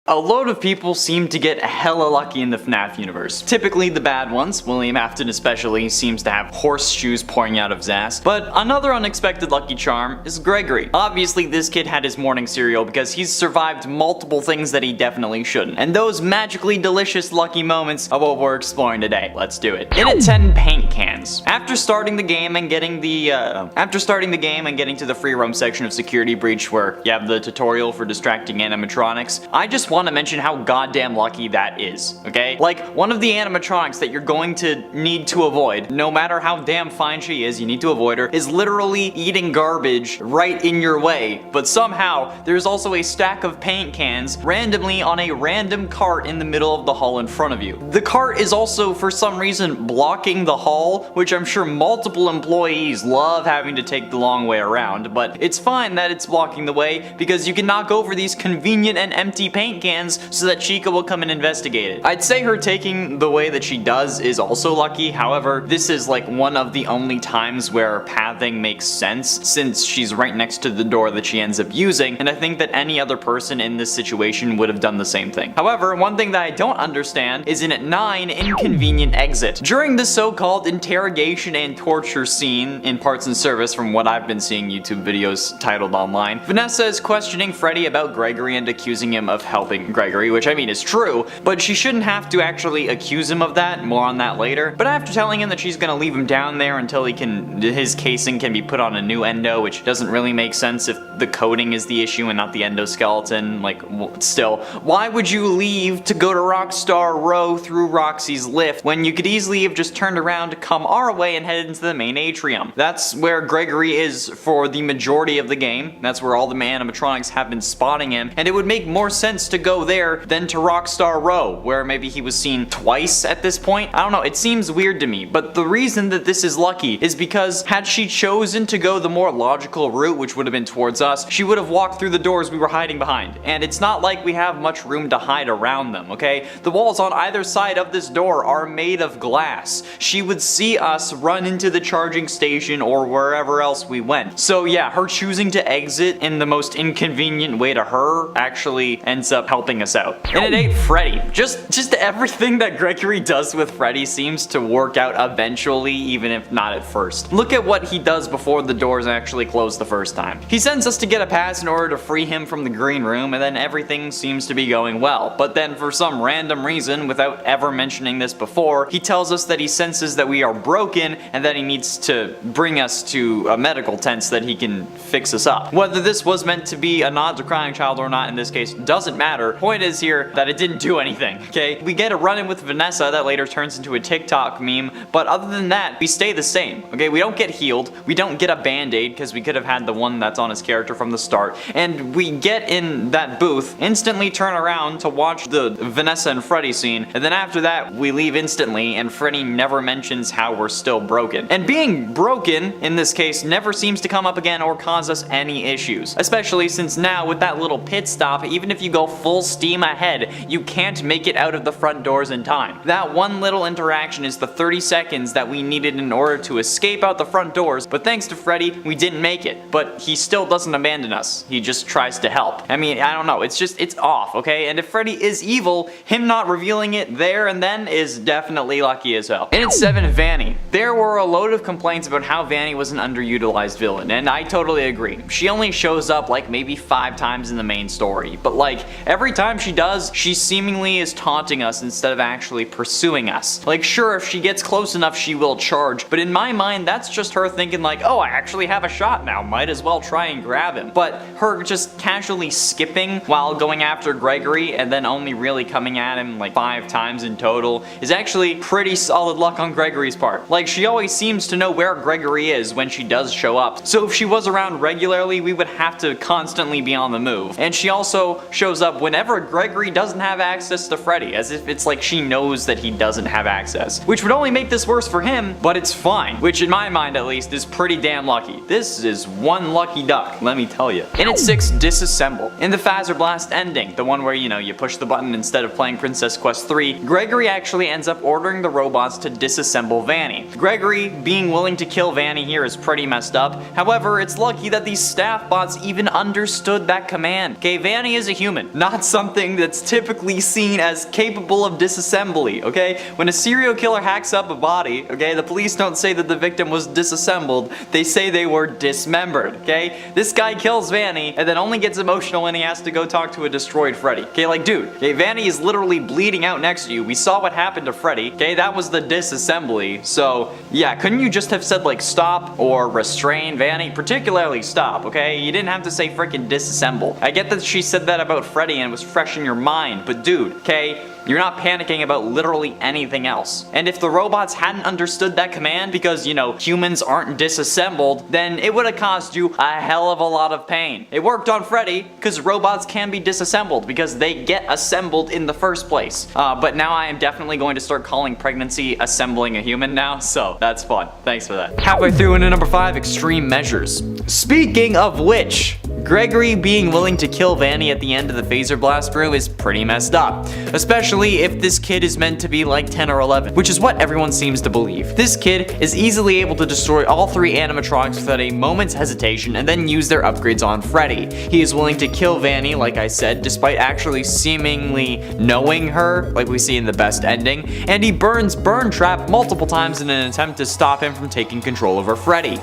A load of people seem to get hella lucky in the FNAF universe. Typically the bad ones, William Afton especially, seems to have horseshoes pouring out of his ass. But another unexpected lucky charm is Gregory. Obviously this kid had his morning cereal because he's survived multiple things that he definitely shouldn't. And those magically delicious lucky moments are what we're exploring today. Let's do it. In at 10 paint cans. After starting the game and getting to the free roam section of Security Breach where you have the tutorial for distracting animatronics, I just want to mention how goddamn lucky that is, okay? Like, one of the animatronics that you're going to need to avoid, no matter how damn fine she is, you need to avoid her, is literally eating garbage right in your way. But somehow, there's also a stack of paint cans randomly on a random cart in the middle of the hall in front of you. The cart is also, for some reason, blocking the hall, which I'm sure multiple employees love having to take the long way around, but it's fine that it's blocking the way because you can knock over these convenient and empty paint cans so that Chica will come and investigate it. I'd say her taking the way that she does is also lucky, however, this is like one of the only times where pathing makes sense since she's right next to the door that she ends up using, and I think that any other person in this situation would have done the same thing. However, one thing that I don't understand is in at 9, inconvenient exit. During the so-called interrogation and torture scene in Parts and Service, from what I've been seeing YouTube videos titled online, Vanessa is questioning Freddy about Gregory and accusing him of helping Gregory, which I mean is true, but she shouldn't have to actually accuse him of that, more on that later. But after telling him that she's gonna leave him down there until his casing can be put on a new endo, which doesn't really make sense if the coating is the issue and not the endoskeleton, like, still, why would you leave to go to Rockstar Row through Roxy's lift when you could easily have just turned around, come our way, and headed into the main atrium? That's where Gregory is for the majority of the game. That's where all the animatronics have been spotting him, and it would make more sense to go there than to Rockstar Row, where maybe he was seen twice at this point. I don't know, it seems weird to me, but the reason that this is lucky is because had she chosen to go the more logical route, which would have been towards us, she would have walked through the doors we were hiding behind, and it's not like we have much room to hide around them, okay? The walls on either side of this door are made of glass. She would see us run into the charging station or wherever else we went. So yeah, her choosing to exit in the most inconvenient way to her actually ends up helping us out. And at 8, Freddy. Just everything that Gregory does with Freddy seems to work out eventually, even if not at first. Look at what he does before the doors actually close the first time. He sends us to get a pass in order to free him from the green room, and then everything seems to be going well. But then for some random reason, without ever mentioning this before, he tells us that he senses that we are broken and that he needs to bring us to a medical tent so that he can fix us up. Whether this was meant to be a nod to Crying Child or not in this case doesn't matter. Point is here that it didn't do anything, okay? We get a run-in with Vanessa that later turns into a TikTok meme, but other than that, we stay the same, okay? We don't get healed, we don't get a band-aid because we could have had the one that's on his character from the start, and we get in that booth, instantly turn around to watch the Vanessa and Freddy scene, and then after that, we leave instantly, and Freddy never mentions how we're still broken. And being broken, in this case, never seems to come up again or cause us any issues, especially since now with that little pit stop, even if you go full steam ahead, you can't make it out of the front doors in time. That one little interaction is the 30 seconds that we needed in order to escape out the front doors, but thanks to Freddy, we didn't make it. But he still doesn't abandon us. He just tries to help. I mean, I don't know, it's off, okay? And if Freddy is evil, him not revealing it there and then is definitely lucky as hell. And at 7, Vanny. There were a load of complaints about how Vanny was an underutilized villain, and I totally agree. She only shows up like maybe 5 times in the main story, but like, every time she does, she seemingly is taunting us instead of actually pursuing us. Like, sure, if she gets close enough, she will charge, but in my mind, that's just her thinking like, oh, I actually have a shot now, might as well try and grab him. But her just casually skipping while going after Gregory and then only really coming at him like 5 times in total is actually pretty solid luck on Gregory's part. Like, she always seems to know where Gregory is when she does show up, so if she was around regularly, we would have to constantly be on the move. And she also shows up whenever Gregory doesn't have access to Freddy, as if it's like she knows that he doesn't have access, which would only make this worse for him, but it's fine, which in my mind at least is pretty damn lucky. This is one lucky duck, let me tell you. And at 6, Disassemble. In the Phaser Blast ending, the one where, you know, you push the button instead of playing Princess Quest 3, Gregory actually ends up ordering the robots to disassemble Vanny. Gregory being willing to kill Vanny here is pretty messed up. However, it's lucky that these staff bots even understood that command. Okay, Vanny is a human, not not something that's typically seen as capable of disassembly, okay? When a serial killer hacks up a body, okay, the police don't say that the victim was disassembled, they say they were dismembered, okay? This guy kills Vanny and then only gets emotional when he has to go talk to a destroyed Freddy. Okay, like dude, okay, Vanny is literally bleeding out next to you. We saw what happened to Freddy, okay? That was the disassembly. So, yeah, couldn't you just have said like stop or restrain Vanny? Particularly stop, okay? You didn't have to say freaking disassemble. I get that she said that about Freddy and it was fresh in your mind, but dude, okay? You're not panicking about literally anything else. And if the robots hadn't understood that command because, you know, humans aren't disassembled, then it would have caused you a hell of a lot of pain. It worked on Freddy because robots can be disassembled because they get assembled in the first place. But now I am definitely going to start calling pregnancy assembling a human now, so that's fun. Thanks for that. Halfway through into number 5, extreme measures. Speaking of which, Gregory being willing to kill Vanny at the end of the phaser blast room is pretty messed up. Especially if this kid is meant to be like 10 or 11, which is what everyone seems to believe. This kid is easily able to destroy all 3 animatronics without a moment's hesitation and then use their upgrades on Freddy. He is willing to kill Vanny, like I said, despite actually seemingly knowing her, like we see in the best ending, and he burns Burn Trap multiple times in an attempt to stop him from taking control over Freddy.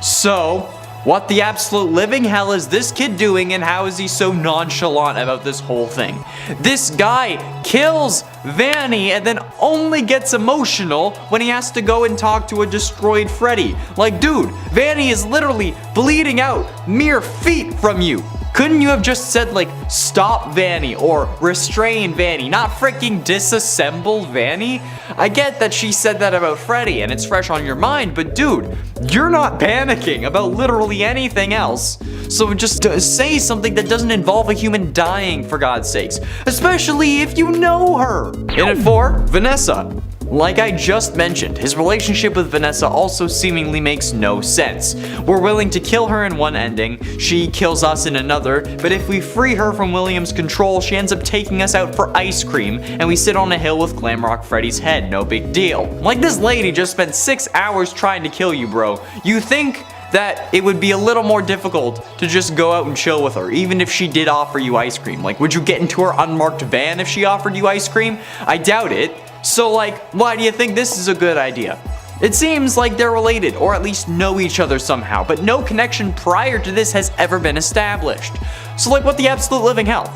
So, what the absolute living hell is this kid doing and how is he so nonchalant about this whole thing? This guy kills Vanny and then only gets emotional when he has to go and talk to a destroyed Freddy. Like, dude, Vanny is literally bleeding out mere feet from you. Couldn't you have just said like, stop Vanny or restrain Vanny, not freaking disassemble Vanny? I get that she said that about Freddy and it's fresh on your mind, but dude, you're not panicking about literally anything else. So just say something that doesn't involve a human dying, for God's sakes. Especially if you know her. In at 4, Vanessa. Like I just mentioned, his relationship with Vanessa also seemingly makes no sense. We're willing to kill her in one ending, she kills us in another, but if we free her from William's control, she ends up taking us out for ice cream, and we sit on a hill with Glamrock Freddy's head, no big deal. Like this lady just spent 6 hours trying to kill you, bro. You think that it would be a little more difficult to just go out and chill with her, even if she did offer you ice cream? Like, would you get into her unmarked van if she offered you ice cream? I doubt it. So like, why do you think this is a good idea? It seems like they're related, or at least know each other somehow, but no connection prior to this has ever been established. So like, what the absolute living hell?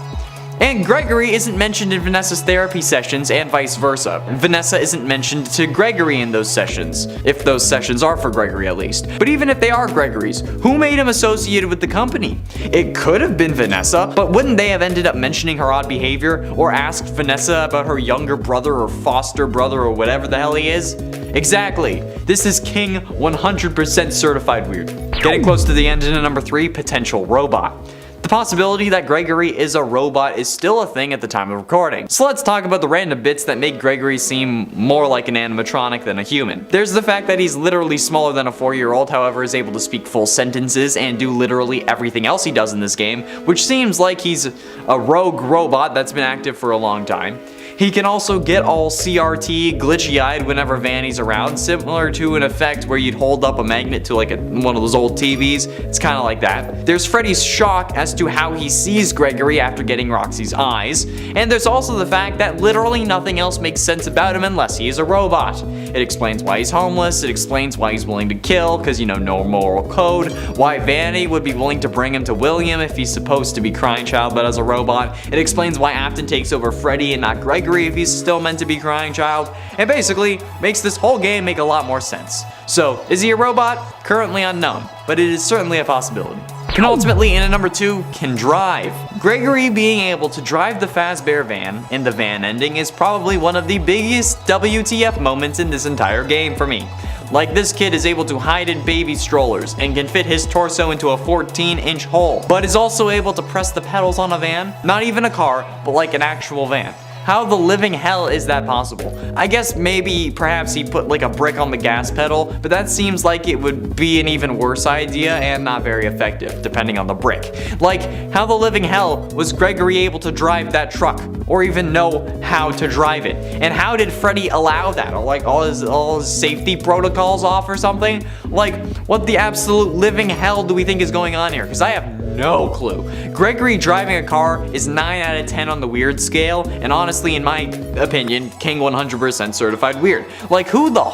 And Gregory isn't mentioned in Vanessa's therapy sessions and vice versa. Vanessa isn't mentioned to Gregory in those sessions, if those sessions are for Gregory at least. But even if they are Gregory's, who made him associated with the company? It could have been Vanessa, but wouldn't they have ended up mentioning her odd behavior or asked Vanessa about her younger brother or foster brother or whatever the hell he is? Exactly. This is King 100% certified weird. Getting close to the end in number 3, potential robot. The possibility that Gregory is a robot is still a thing at the time of recording. So let's talk about the random bits that make Gregory seem more like an animatronic than a human. There's the fact that he's literally smaller than a 4-year-old, however is able to speak full sentences and do literally everything else he does in this game, which seems like he's a rogue robot that's been active for a long time. He can also get all CRT, glitchy-eyed whenever Vanny's around, similar to an effect where you'd hold up a magnet to like one of those old TVs. It's kind of like that. There's Freddy's shock as to how he sees Gregory after getting Roxy's eyes, and there's also the fact that literally nothing else makes sense about him unless he is a robot. It explains why he's homeless, it explains why he's willing to kill, because you know, no moral code, why Vanny would be willing to bring him to William if he's supposed to be Crying Child but as a robot. It explains why Afton takes over Freddy and not Gregory if he's still meant to be Crying Child, and basically makes this whole game make a lot more sense. So, is he a robot? Currently unknown, but it is certainly a possibility. Penultimately, in at number 2, can drive. Gregory being able to drive the Fazbear van in the van ending is probably one of the biggest WTF moments in this entire game for me. Like, this kid is able to hide in baby strollers and can fit his torso into a 14-inch hole, but is also able to press the pedals on a van, not even a car, but like an actual van. How the living hell is that possible? I guess maybe perhaps he put like a brick on the gas pedal, but that seems like it would be an even worse idea and not very effective, depending on the brick. Like, how the living hell was Gregory able to drive that truck, or even know how to drive it? And how did Freddy allow that? Or like all his safety protocols off or something? Like, what the absolute living hell do we think is going on here? Because I have no clue. Gregory driving a car is 9 out of 10 on the weird scale, and honestly, in my opinion, King 100% certified weird. Like, who the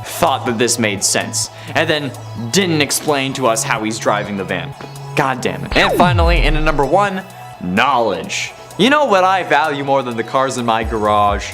thought that this made sense, and then didn't explain to us how he's driving the van? God damn it. And finally, in at number 1, knowledge. You know what I value more than the cars in my garage?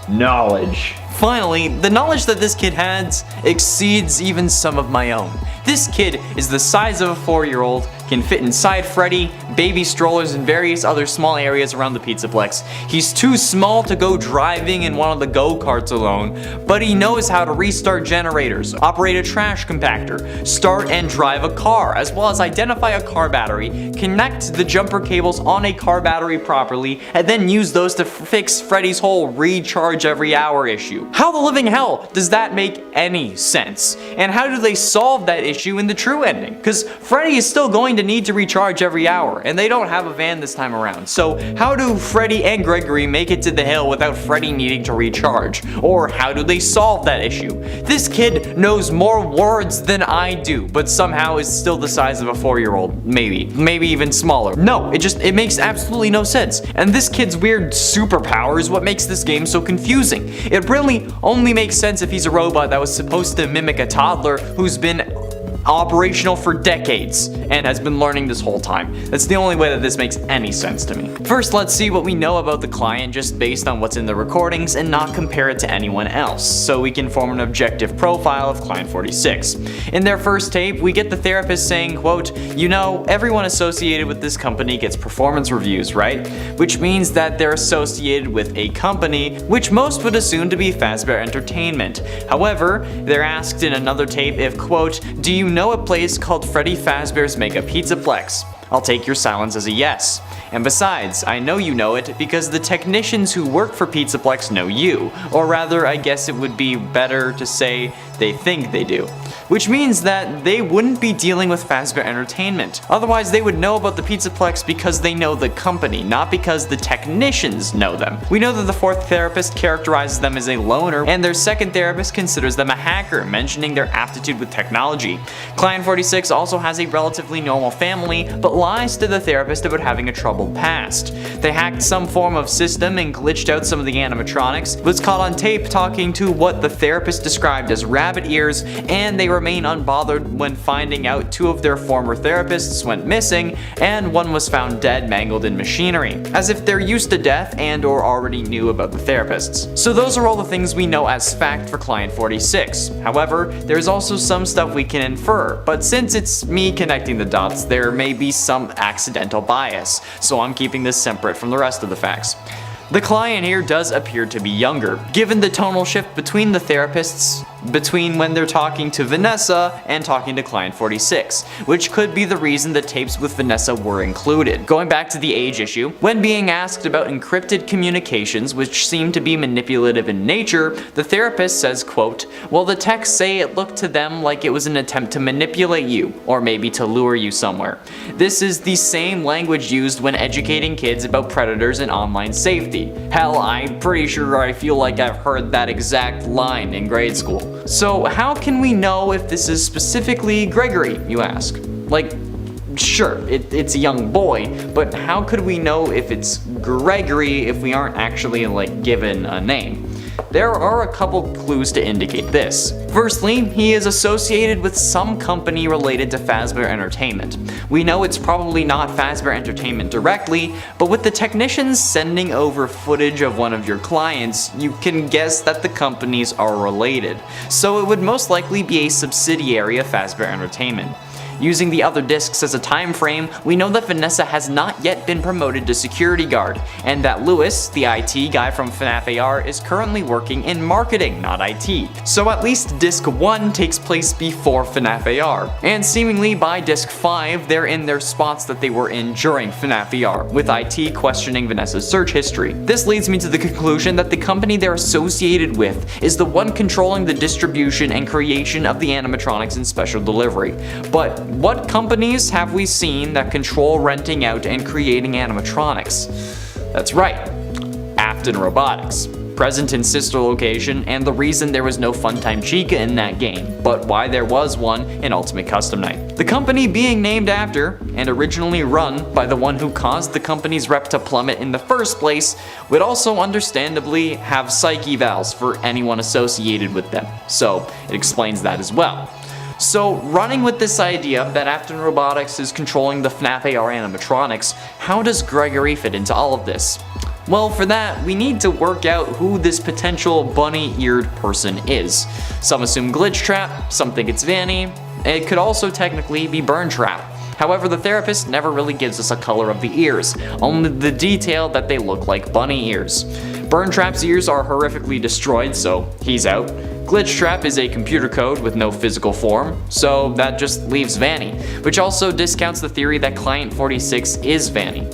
Knowledge. Finally, the knowledge that this kid has exceeds even some of my own. This kid is the size of a 4-year-old, can fit inside Freddy, baby strollers, and various other small areas around the Pizzaplex. He's too small to go driving in one of the go-karts alone, but he knows how to restart generators, operate a trash compactor, start and drive a car, as well as identify a car battery, connect the jumper cables on a car battery properly, and then use those to fix Freddy's whole recharge every hour issue. How the living hell does that make any sense? And how do they solve that issue in the true ending? Because Freddy is still going to need to recharge every hour, and they don't have a van this time around. So how do Freddy and Gregory make it to the hill without Freddy needing to recharge? Or how do they solve that issue? This kid knows more words than I do, but somehow is still the size of a 4-year-old. Maybe even smaller. No, it makes absolutely no sense. And this kid's weird superpower is what makes this game so confusing. It really only makes sense if he's a robot that was supposed to mimic a toddler who's been operational for decades and has been learning this whole time. That's the only way that this makes any sense to me. First, let's see what we know about the client just based on what's in the recordings and not compare it to anyone else, so we can form an objective profile of Client 46. In their first tape, we get the therapist saying, quote, "You know, everyone associated with this company gets performance reviews, right? Which means that they're associated with a company which most would assume to be Fazbear Entertainment. However, they're asked in another tape if, quote, do you know a place called Freddy Fazbear's Mega Pizzaplex? I'll take your silence as a yes. And besides, I know you know it because the technicians who work for Pizzaplex know you. Or rather, I guess it would be better to say they think they do. Which means that they wouldn't be dealing with Fazbear Entertainment. Otherwise, they would know about the Pizzaplex because they know the company, not because the technicians know them. We know that the fourth therapist characterizes them as a loner, and their second therapist considers them a hacker, mentioning their aptitude with technology. Client 46 also has a relatively normal family, but lies to the therapist about having a troubled past. They hacked some form of system and glitched out some of the animatronics, was caught on tape talking to what the therapist described as rabbit ears, and they remain unbothered when finding out 2 of their former therapists went missing, and 1 was found dead, mangled in machinery, as if they're used to death and or already knew about the therapists. So those are all the things we know as fact for Client 46. However, there's also some stuff we can infer, but since it's me connecting the dots, there may be some accidental bias, so I'm keeping this separate from the rest of the facts. The client here does appear to be younger, given the tonal shift between the therapists between when they're talking to Vanessa and talking to Client 46, which could be the reason the tapes with Vanessa were included. Going back to the age issue, when being asked about encrypted communications which seem to be manipulative in nature, the therapist says, quote, well, the texts say it looked to them like it was an attempt to manipulate you, or maybe to lure you somewhere. This is the same language used when educating kids about predators and online safety. Hell, I'm pretty sure I feel like I've heard that exact line in grade school. So how can we know if this is specifically Gregory, you ask? Like, sure, it's a young boy, but how could we know if it's Gregory if we aren't actually given a name? There are a couple clues to indicate this. Firstly, he is associated with some company related to Fazbear Entertainment. We know it's probably not Fazbear Entertainment directly, but with the technicians sending over footage of one of your clients, you can guess that the companies are related. So it would most likely be a subsidiary of Fazbear Entertainment. Using the other discs as a time frame, we know that Vanessa has not yet been promoted to security guard, and that Lewis, the IT guy from FNAF AR, is currently working in marketing, not IT. So at least disc 1 takes place before FNAF AR, and seemingly by disc 5 they're in their spots that they were in during FNAF AR, with IT questioning Vanessa's search history. This leads me to the conclusion that the company they're associated with is the one controlling the distribution and creation of the animatronics in special delivery. But what companies have we seen that control renting out and creating animatronics? That's right, Afton Robotics. Present in sister location, and the reason there was no Funtime Chica in that game, but why there was one in Ultimate Custom Night. The company being named after, and originally run by the one who caused the company's rep to plummet in the first place, would also understandably have psyche evals for anyone associated with them, so it explains that as well. So, running with this idea that Afton Robotics is controlling the FNAF AR animatronics, how does Gregory fit into all of this? Well, for that, we need to work out who this potential bunny-eared person is. Some assume Glitch Trap, some think it's Vanny. It could also technically be Burn Trap. However, the therapist never really gives us a color of the ears, only the detail that they look like bunny ears. Burn Trap's ears are horrifically destroyed, so he's out. Glitch Trap is a computer code with no physical form, so that just leaves Vanny, which also discounts the theory that Client 46 is Vanny.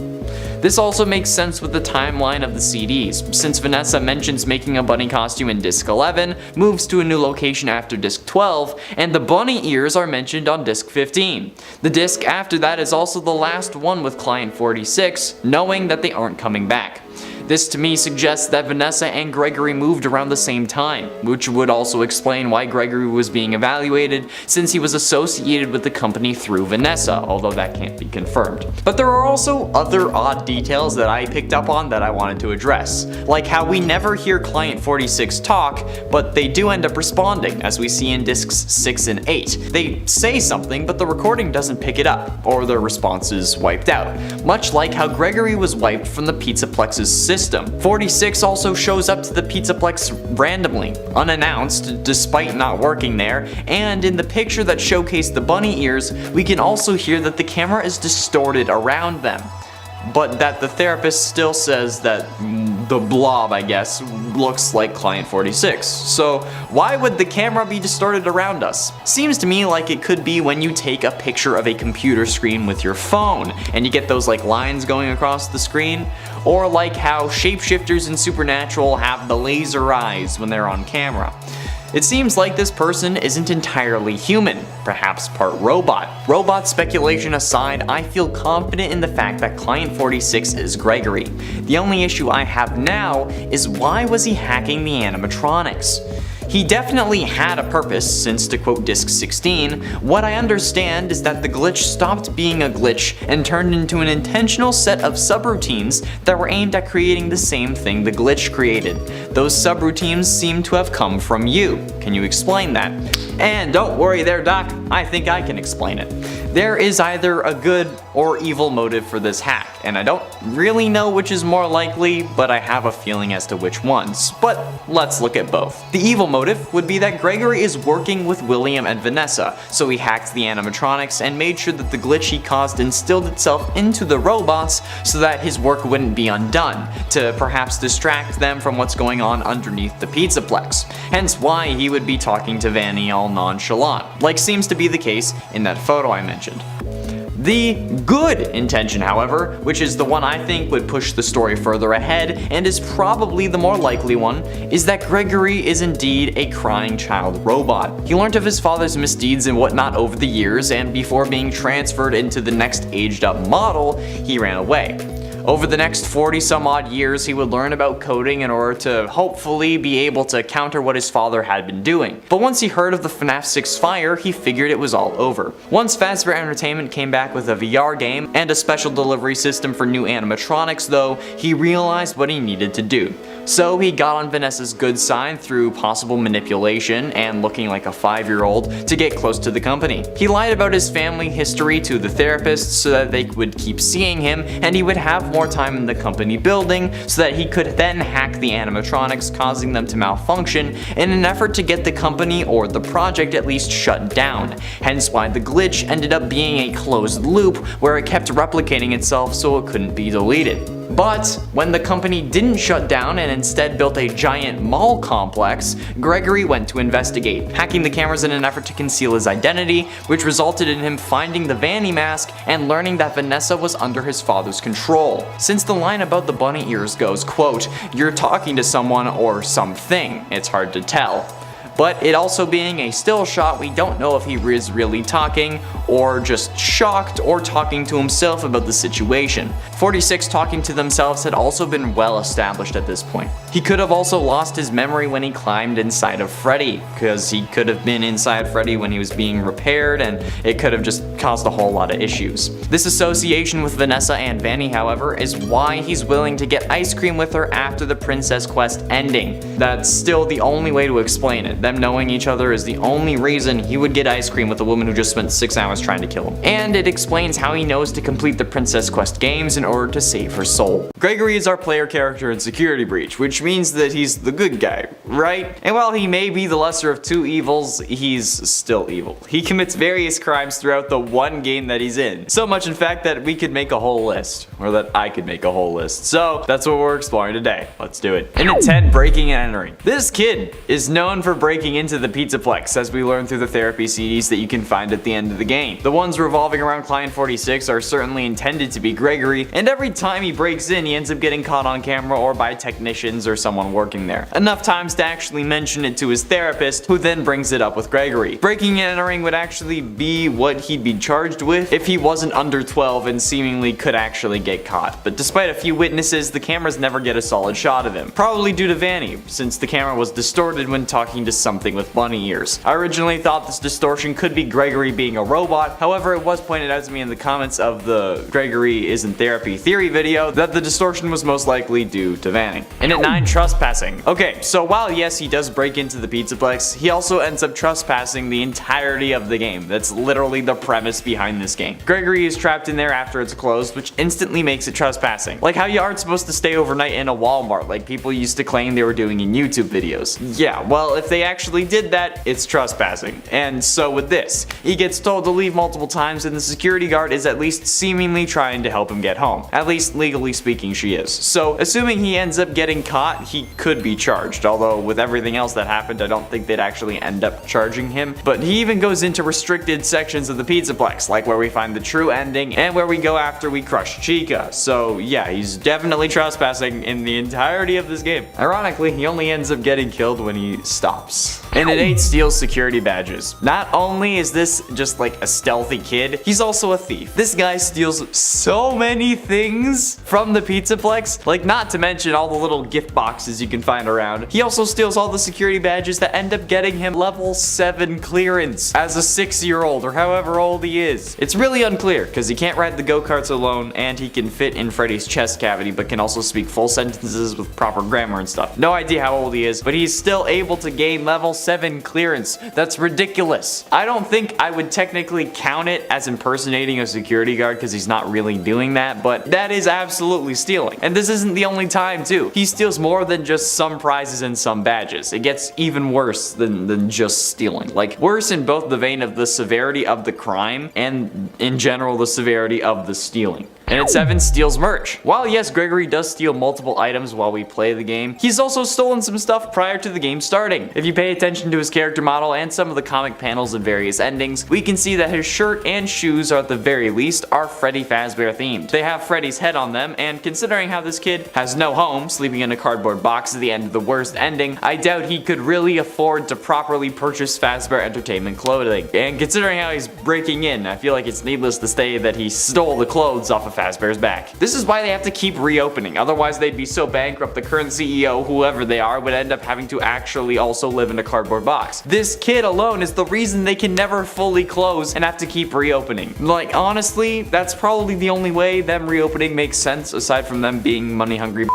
This also makes sense with the timeline of the CDs, since Vanessa mentions making a bunny costume in disc 11, moves to a new location after disc 12, and the bunny ears are mentioned on disc 15. The disc after that is also the last one with Client 46, knowing that they aren't coming back. This to me suggests that Vanessa and Gregory moved around the same time, which would also explain why Gregory was being evaluated, since he was associated with the company through Vanessa, although that can't be confirmed. But there are also other odd details that I picked up on that I wanted to address, like how we never hear Client 46 talk, but they do end up responding, as we see in discs 6 and 8. They say something, but the recording doesn't pick it up, or their response is wiped out, much like how Gregory was wiped from the Pizzaplex's system. 46 also shows up to the Pizzaplex randomly, unannounced, despite not working there, and in the picture that showcased the bunny ears, we can also hear that the camera is distorted around them, but that the therapist still says that the blob, I guess, looks like Client 46. So why would the camera be distorted around us? Seems to me like it could be when you take a picture of a computer screen with your phone and you get those like lines going across the screen, or like how shapeshifters in Supernatural have the laser eyes when they're on camera. It seems like this person isn't entirely human, perhaps part robot. Robot speculation aside, I feel confident in the fact that Client 46 is Gregory. The only issue I have now is why was he hacking the animatronics? He definitely had a purpose, since to quote disc 16, what I understand is that the glitch stopped being a glitch and turned into an intentional set of subroutines that were aimed at creating the same thing the glitch created. Those subroutines seem to have come from you. Can you explain that? And don't worry there, Doc, I think I can explain it. There is either a good or evil motive for this hack, and I don't really know which is more likely, but I have a feeling as to which ones. But let's look at both. The evil motive would be that Gregory is working with William and Vanessa, so he hacked the animatronics and made sure that the glitch he caused instilled itself into the robots so that his work wouldn't be undone, to perhaps distract them from what's going on underneath the Pizzaplex. Hence why he would be talking to Vanny all nonchalant, like seems to be the case in that photo I mentioned. The good intention, however, which is the one I think would push the story further ahead and is probably the more likely one, is that Gregory is indeed a crying child robot. He learned of his father's misdeeds and whatnot over the years, and before being transferred into the next aged up model, he ran away. Over the next 40 some odd years, he would learn about coding in order to hopefully be able to counter what his father had been doing. But once he heard of the FNAF 6 fire, he figured it was all over. Once Fazbear Entertainment came back with a VR game and a special delivery system for new animatronics though, he realized what he needed to do. So he got on Vanessa's good side through possible manipulation and looking like a 5-year-old to get close to the company. He lied about his family history to the therapist so that they would keep seeing him and he would have more time in the company building so that he could then hack the animatronics, causing them to malfunction in an effort to get the company or the project at least shut down. Hence why the glitch ended up being a closed loop where it kept replicating itself so it couldn't be deleted. But when the company didn't shut down and instead built a giant mall complex, Gregory went to investigate, hacking the cameras in an effort to conceal his identity, which resulted in him finding the Vanny mask and learning that Vanessa was under his father's control. Since the line about the bunny ears goes, quote, "You're talking to someone or something, it's hard to tell." but it also being a still shot, we don't know if he is really talking or just shocked or talking to himself about the situation. 46 talking to themselves had also been well established at this point. He could have also lost his memory when he climbed inside of Freddy, because he could have been inside Freddy when he was being repaired, and it could have just caused a whole lot of issues. This association with Vanessa and Vanny, however, is why he's willing to get ice cream with her after the princess quest ending. That's still the only way to explain it. Them knowing each other is the only reason he would get ice cream with a woman who just spent 6 hours trying to kill him. And it explains how he knows to complete the princess quest games in order to save her soul. Gregory is our player character in Security Breach, which means that he's the good guy, right? And while he may be the lesser of two evils, he's still evil. He commits various crimes throughout the one game that he's in. So much in fact that we could make a whole list, or that I could make a whole list. So that's what we're exploring today. Let's do it. And at 10, breaking and entering. This kid is known for breaking into the Pizzaplex, as we learn through the therapy CDs that you can find at the end of the game. The ones revolving around Client 46 are certainly intended to be Gregory, and every time he breaks in, he ends up getting caught on camera or by technicians or someone working there. Enough times to actually mention it to his therapist, who then brings it up with Gregory. Breaking and entering would actually be what he'd be charged with if he wasn't under 12 and seemingly could actually get caught. But despite a few witnesses, the cameras never get a solid shot of him. Probably due to Vanny, since the camera was distorted when talking to something with bunny ears. I originally thought this distortion could be Gregory being a robot, however it was pointed out to me in the comments of the Gregory is in therapy theory video that the distortion was most likely due to Vanny. And at 9, trespassing. Okay, so while yes he does break into the Pizzaplex, he also ends up trespassing the entirety of the game. That's literally the premise behind this game. Gregory is trapped in there after it's closed, which instantly makes it trespassing. Like how you aren't supposed to stay overnight in a Walmart like people used to claim they were doing in YouTube videos. Yeah, well if they actually did that, it's trespassing. And so with this, he gets told to leave multiple times and the security guard is at least seemingly trying to help him get home. At least legally speaking she is. So assuming he ends up getting caught, he could be charged, although with everything else that happened I don't think they'd actually end up charging him. But he even goes into restricted sections of the Pizzaplex, like where we find the true ending and where we go after we crush Chica. So yeah, he's definitely trespassing in the entirety of this game. Ironically, he only ends up getting killed when he stops. And at 8, steals security badges. Not only is this just like a stealthy kid, he's also a thief. This guy steals so many things from the Pizzaplex, like not to mention all the little gift boxes you can find around. He also steals all the security badges that end up getting him level 7 clearance as a 6-year-old or however old he is. It's really unclear because he can't ride the go-karts alone and he can fit in Freddy's chest cavity but can also speak full sentences with proper grammar and stuff. No idea how old he is, but he's still able to gain level 7 clearance. That's ridiculous. I don't think I would technically count it as impersonating a security guard because he's not really doing that, but that is absolutely stealing. And this isn't the only time too. He steals more than just some prizes and some badges. It gets even worse than just stealing. Like worse in both the vein of the severity of the crime and in general the severity of the stealing. And at 7, steals merch. While yes, Gregory does steal multiple items while we play the game, he's also stolen some stuff prior to the game starting. If you pay attention to his character model and some of the comic panels and various endings, we can see that his shirt and shoes, are at the very least, are Freddy Fazbear themed. They have Freddy's head on them, and considering how this kid has no home, sleeping in a cardboard box at the end of the worst ending, I doubt he could really afford to properly purchase Fazbear Entertainment clothing. And considering how he's breaking in, I feel like it's needless to say that he stole the clothes off of Fazbear's back. This is why they have to keep reopening, otherwise they'd be so bankrupt the current CEO, whoever they are, would end up having to actually also live in a cardboard box. This kid alone is the reason they can never fully close and have to keep reopening. Like honestly, that's probably the only way them reopening makes sense, aside from them being money hungry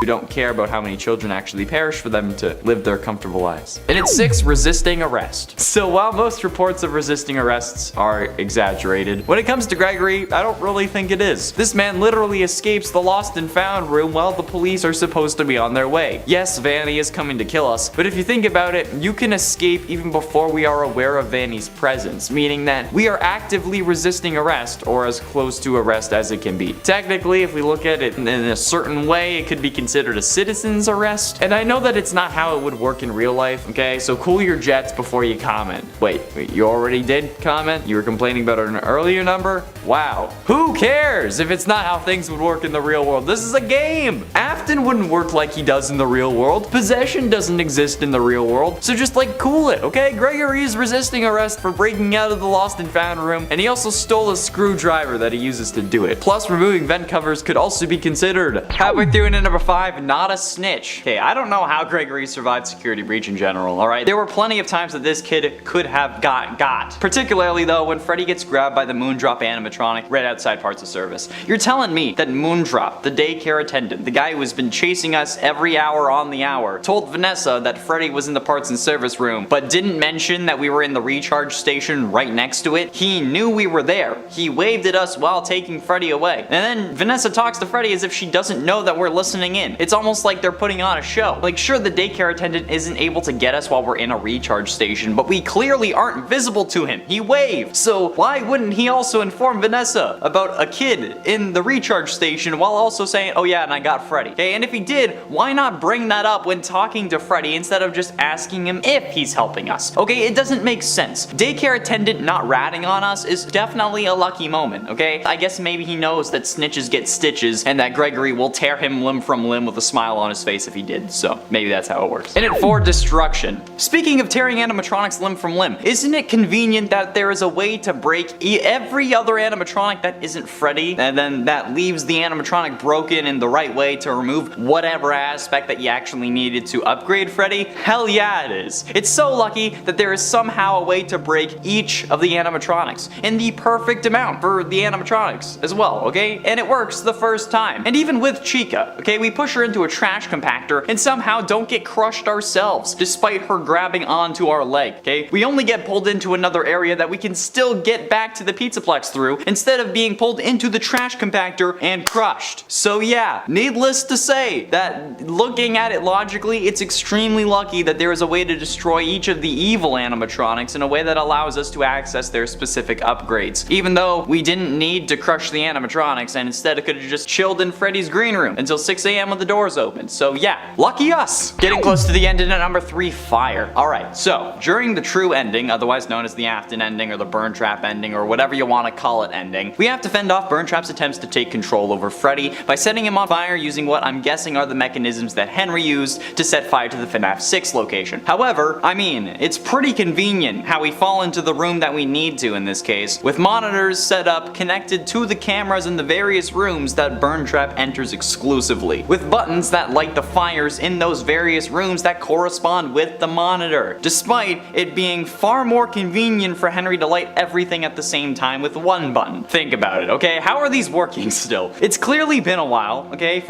who don't care about how many children actually perish for them to live their comfortable lives. And at 6, resisting arrest. So while most reports of resisting arrests are exaggerated, when it comes to Gregory, I don't really think it is. This man literally escapes the lost and found room while the police are supposed to be on their way. Yes, Vanny is coming to kill us, but if you think about it, you can escape even before we are aware of Vanny's presence, meaning that we are actively resisting arrest, or as close to arrest as it can be. Technically, if we look at it in a certain way, it could be considered a citizen's arrest, and I know that it's not how it would work in real life, okay? So cool your jets before you comment. Wait, you already did comment? You were complaining about an earlier number? Wow. Who cares if it's not how things would work in the real world? This is a game! Afton wouldn't work like he does in the real world. Possession doesn't exist in the real world. So just like cool it, okay? Gregory is resisting arrest for breaking out of the lost and found room, and he also stole a screwdriver that he uses to do it. Plus, removing vent covers could also be considered. Halfway through into number 5, not a snitch. Okay, I don't know how Gregory survived security breach in general, alright? There were plenty of times that this kid could have got. Particularly though, when Freddy gets grabbed by the Moondrop animatronic right outside parts of service. You're telling me that Moondrop, the daycare attendant, the guy who has been chasing us every hour on the hour, told Vanessa that Freddy was in the parts and service room, but didn't mention that we were in the recharge station right next to it? He knew we were there. He waved at us while taking Freddy away. And then Vanessa talks to Freddy as if she doesn't know that we're listening in. It's almost like they're putting on a show. Like, sure, the daycare attendant isn't able to get us while we're in a recharge station, but we clearly aren't visible to him. He waved. So why wouldn't he also inform Vanessa about a kid in the recharge station while also saying, oh yeah, and I got Freddy? Okay, and if he did, why not bring that up when talking to Freddy instead of just asking him if he's helping us? Okay, it doesn't make sense. Daycare attendant not ratting on us is definitely a lucky moment, okay? I guess maybe he knows that snitches get stitches and that Gregory will tear him limb from limb with a smile on his face if he did, so maybe that's how it works. And at 4, destruction. Speaking of tearing animatronics limb from limb, isn't it convenient that there is a way to break every other animatronic that isn't Freddy, and then that leaves the animatronic broken in the right way to remove whatever aspect that you actually needed to upgrade Freddy? Hell yeah it is. It's so lucky that there is somehow a way to break each of the animatronics in the perfect amount for the animatronics as well, okay? And it works the first time. And even with Chica, okay, we push her into a trash compactor and somehow don't get crushed ourselves, despite her grabbing onto our leg, okay? We only get pulled into another area that we can still get back to the Pizzaplex through, instead of being pulled into the trash compactor and crushed. So yeah, needless to say that looking at it logically, it's extremely lucky that there is a way to destroy each of the evil animatronics in a way that allows us to access their specific upgrades. Even though we didn't need to crush the animatronics and instead it could have just chilled in Freddy's green room until 6 AM when the doors opened. So yeah, lucky us! Getting close to the end and at number 3, fire. Alright, so during the true ending, otherwise known as the Afton ending or the Burn Trap ending or whatever you want to call it ending, we have to fend off Burn Trap's attempts to take control over Freddy by setting him on fire using what I'm guessing are the mechanisms that Henry used to set fire to the FNAF 6 location. However, I mean, it's pretty convenient how we fall into the room that we need to in this case, with monitors set up connected to the cameras in the various rooms that Burn Trap enters exclusively, with buttons that light the fires in those various rooms that correspond with the monitor, despite it being far more convenient for Henry to light everything at the same time with one button. Think about it, okay? How are these working still? It's clearly been a while, okay?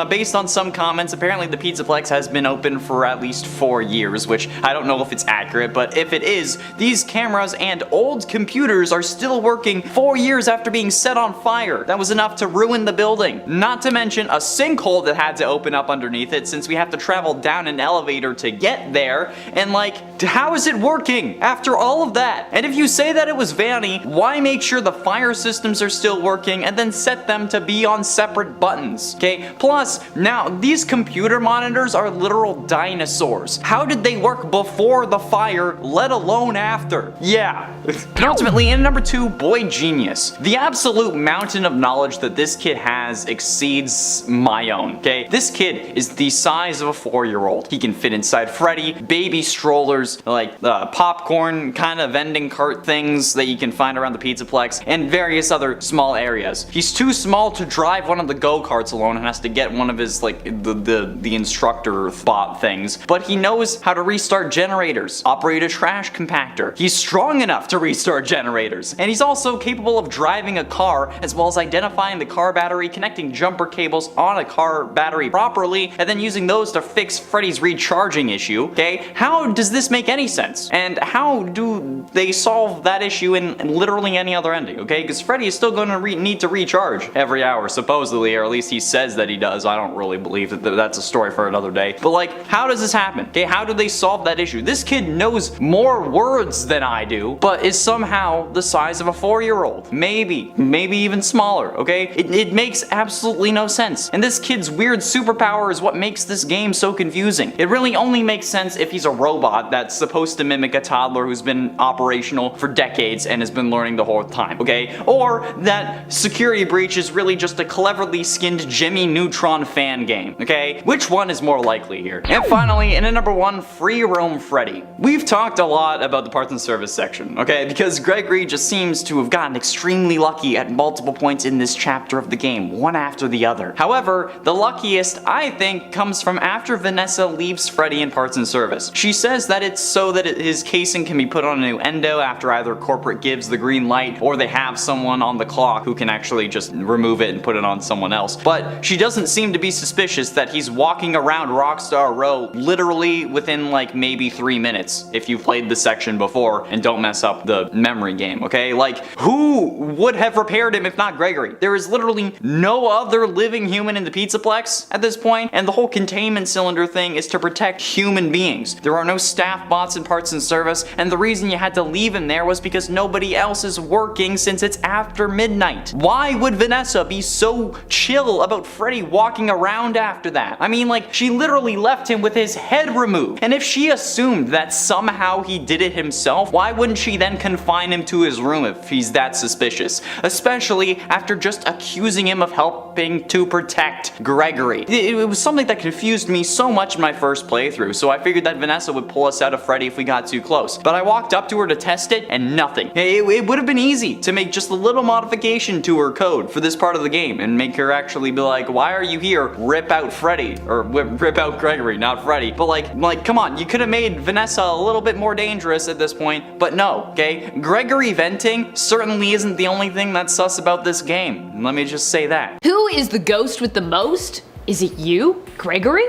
Based on some comments, apparently the Pizzaplex has been open for at least 4 years, which I don't know if it's accurate, but if it is, these cameras and old computers are still working 4 years after being set on fire. That was enough to ruin the building. Not to mention a sinkhole that had to open up underneath it since we have to travel down an elevator to get there, and like, how is it working after all of that? And if you say that it was vanity, why make sure the fire systems are still working and then set them to be on separate buttons, okay? Plus, now, these computer monitors are literal dinosaurs. How did they work before the fire, let alone after? Yeah. Penultimately, in number 2, boy genius. The absolute mountain of knowledge that this kid has exceeds my own, okay? This kid is the size of a 4-year-old. He can fit inside Freddy, baby strollers, like popcorn kind of vending cart things that you can find around the Pizzaplex, and various other small areas. He's too small to drive one of the go-karts alone and has to get one of his, like, the instructor bot things, but he knows how to restart generators, operate a trash compactor. He's strong enough to restart generators, and he's also capable of driving a car, as well as identifying the car battery, connecting jumper cables on a car battery properly, and then using those to fix Freddy's recharging issue, okay? How does this make any sense? And how do they solve that issue in literally any other ending, okay? Because Freddy is still going to need to recharge every hour, supposedly, or at least he says that he does. I don't really believe that that's a story for another day. But like, how does this happen? Okay, how do they solve that issue? This kid knows more words than I do, but is somehow the size of a 4-year-old. Maybe even smaller, okay? It makes absolutely no sense. And this kid's weird superpower is what makes this game so confusing. It really only makes sense if he's a robot that's supposed to mimic a toddler who's been operational for decades and has been learning the whole time, okay? Or that security breach is really just a cleverly skinned Jimmy Neutron Neutron fan game, okay? Which one is more likely here? And finally, in at number 1, Free Roam Freddy. We've talked a lot about the parts and service section, okay? Because Gregory just seems to have gotten extremely lucky at multiple points in this chapter of the game, one after the other. However, the luckiest, I think, comes from after Vanessa leaves Freddy in parts and service. She says that it's so that his casing can be put on a new endo after either corporate gives the green light or they have someone on the clock who can actually just remove it and put it on someone else. But she doesn't seem to be suspicious that he's walking around Rockstar Row literally within like maybe 3 minutes if you've played this section before and don't mess up the memory game, okay? Like, who would have repaired him if not Gregory? There is literally no other living human in the Pizzaplex at this point, and the whole containment cylinder thing is to protect human beings. There are no staff bots in parts and service, and the reason you had to leave him there was because nobody else is working since it's after midnight. Why would Vanessa be so chill about Freddy walking around after that? I mean, like, she literally left him with his head removed, and if she assumed that somehow he did it himself, why wouldn't she then confine him to his room if he's that suspicious? Especially after just accusing him of helping to protect Gregory. It was something that confused me so much in my first playthrough, so I figured that Vanessa would pull us out of Freddy if we got too close. But I walked up to her to test it, and nothing. It would have been easy to make just a little modification to her code for this part of the game and make her actually be like, why are you here? Rip out Freddy. Or rip out Gregory, not Freddy. But like, come on, you could have made Vanessa a little bit more dangerous at this point, but no, okay? Gregory venting certainly isn't the only thing that's sus about this game. Let me just say that. Who is the ghost with the most? Is it you, Gregory?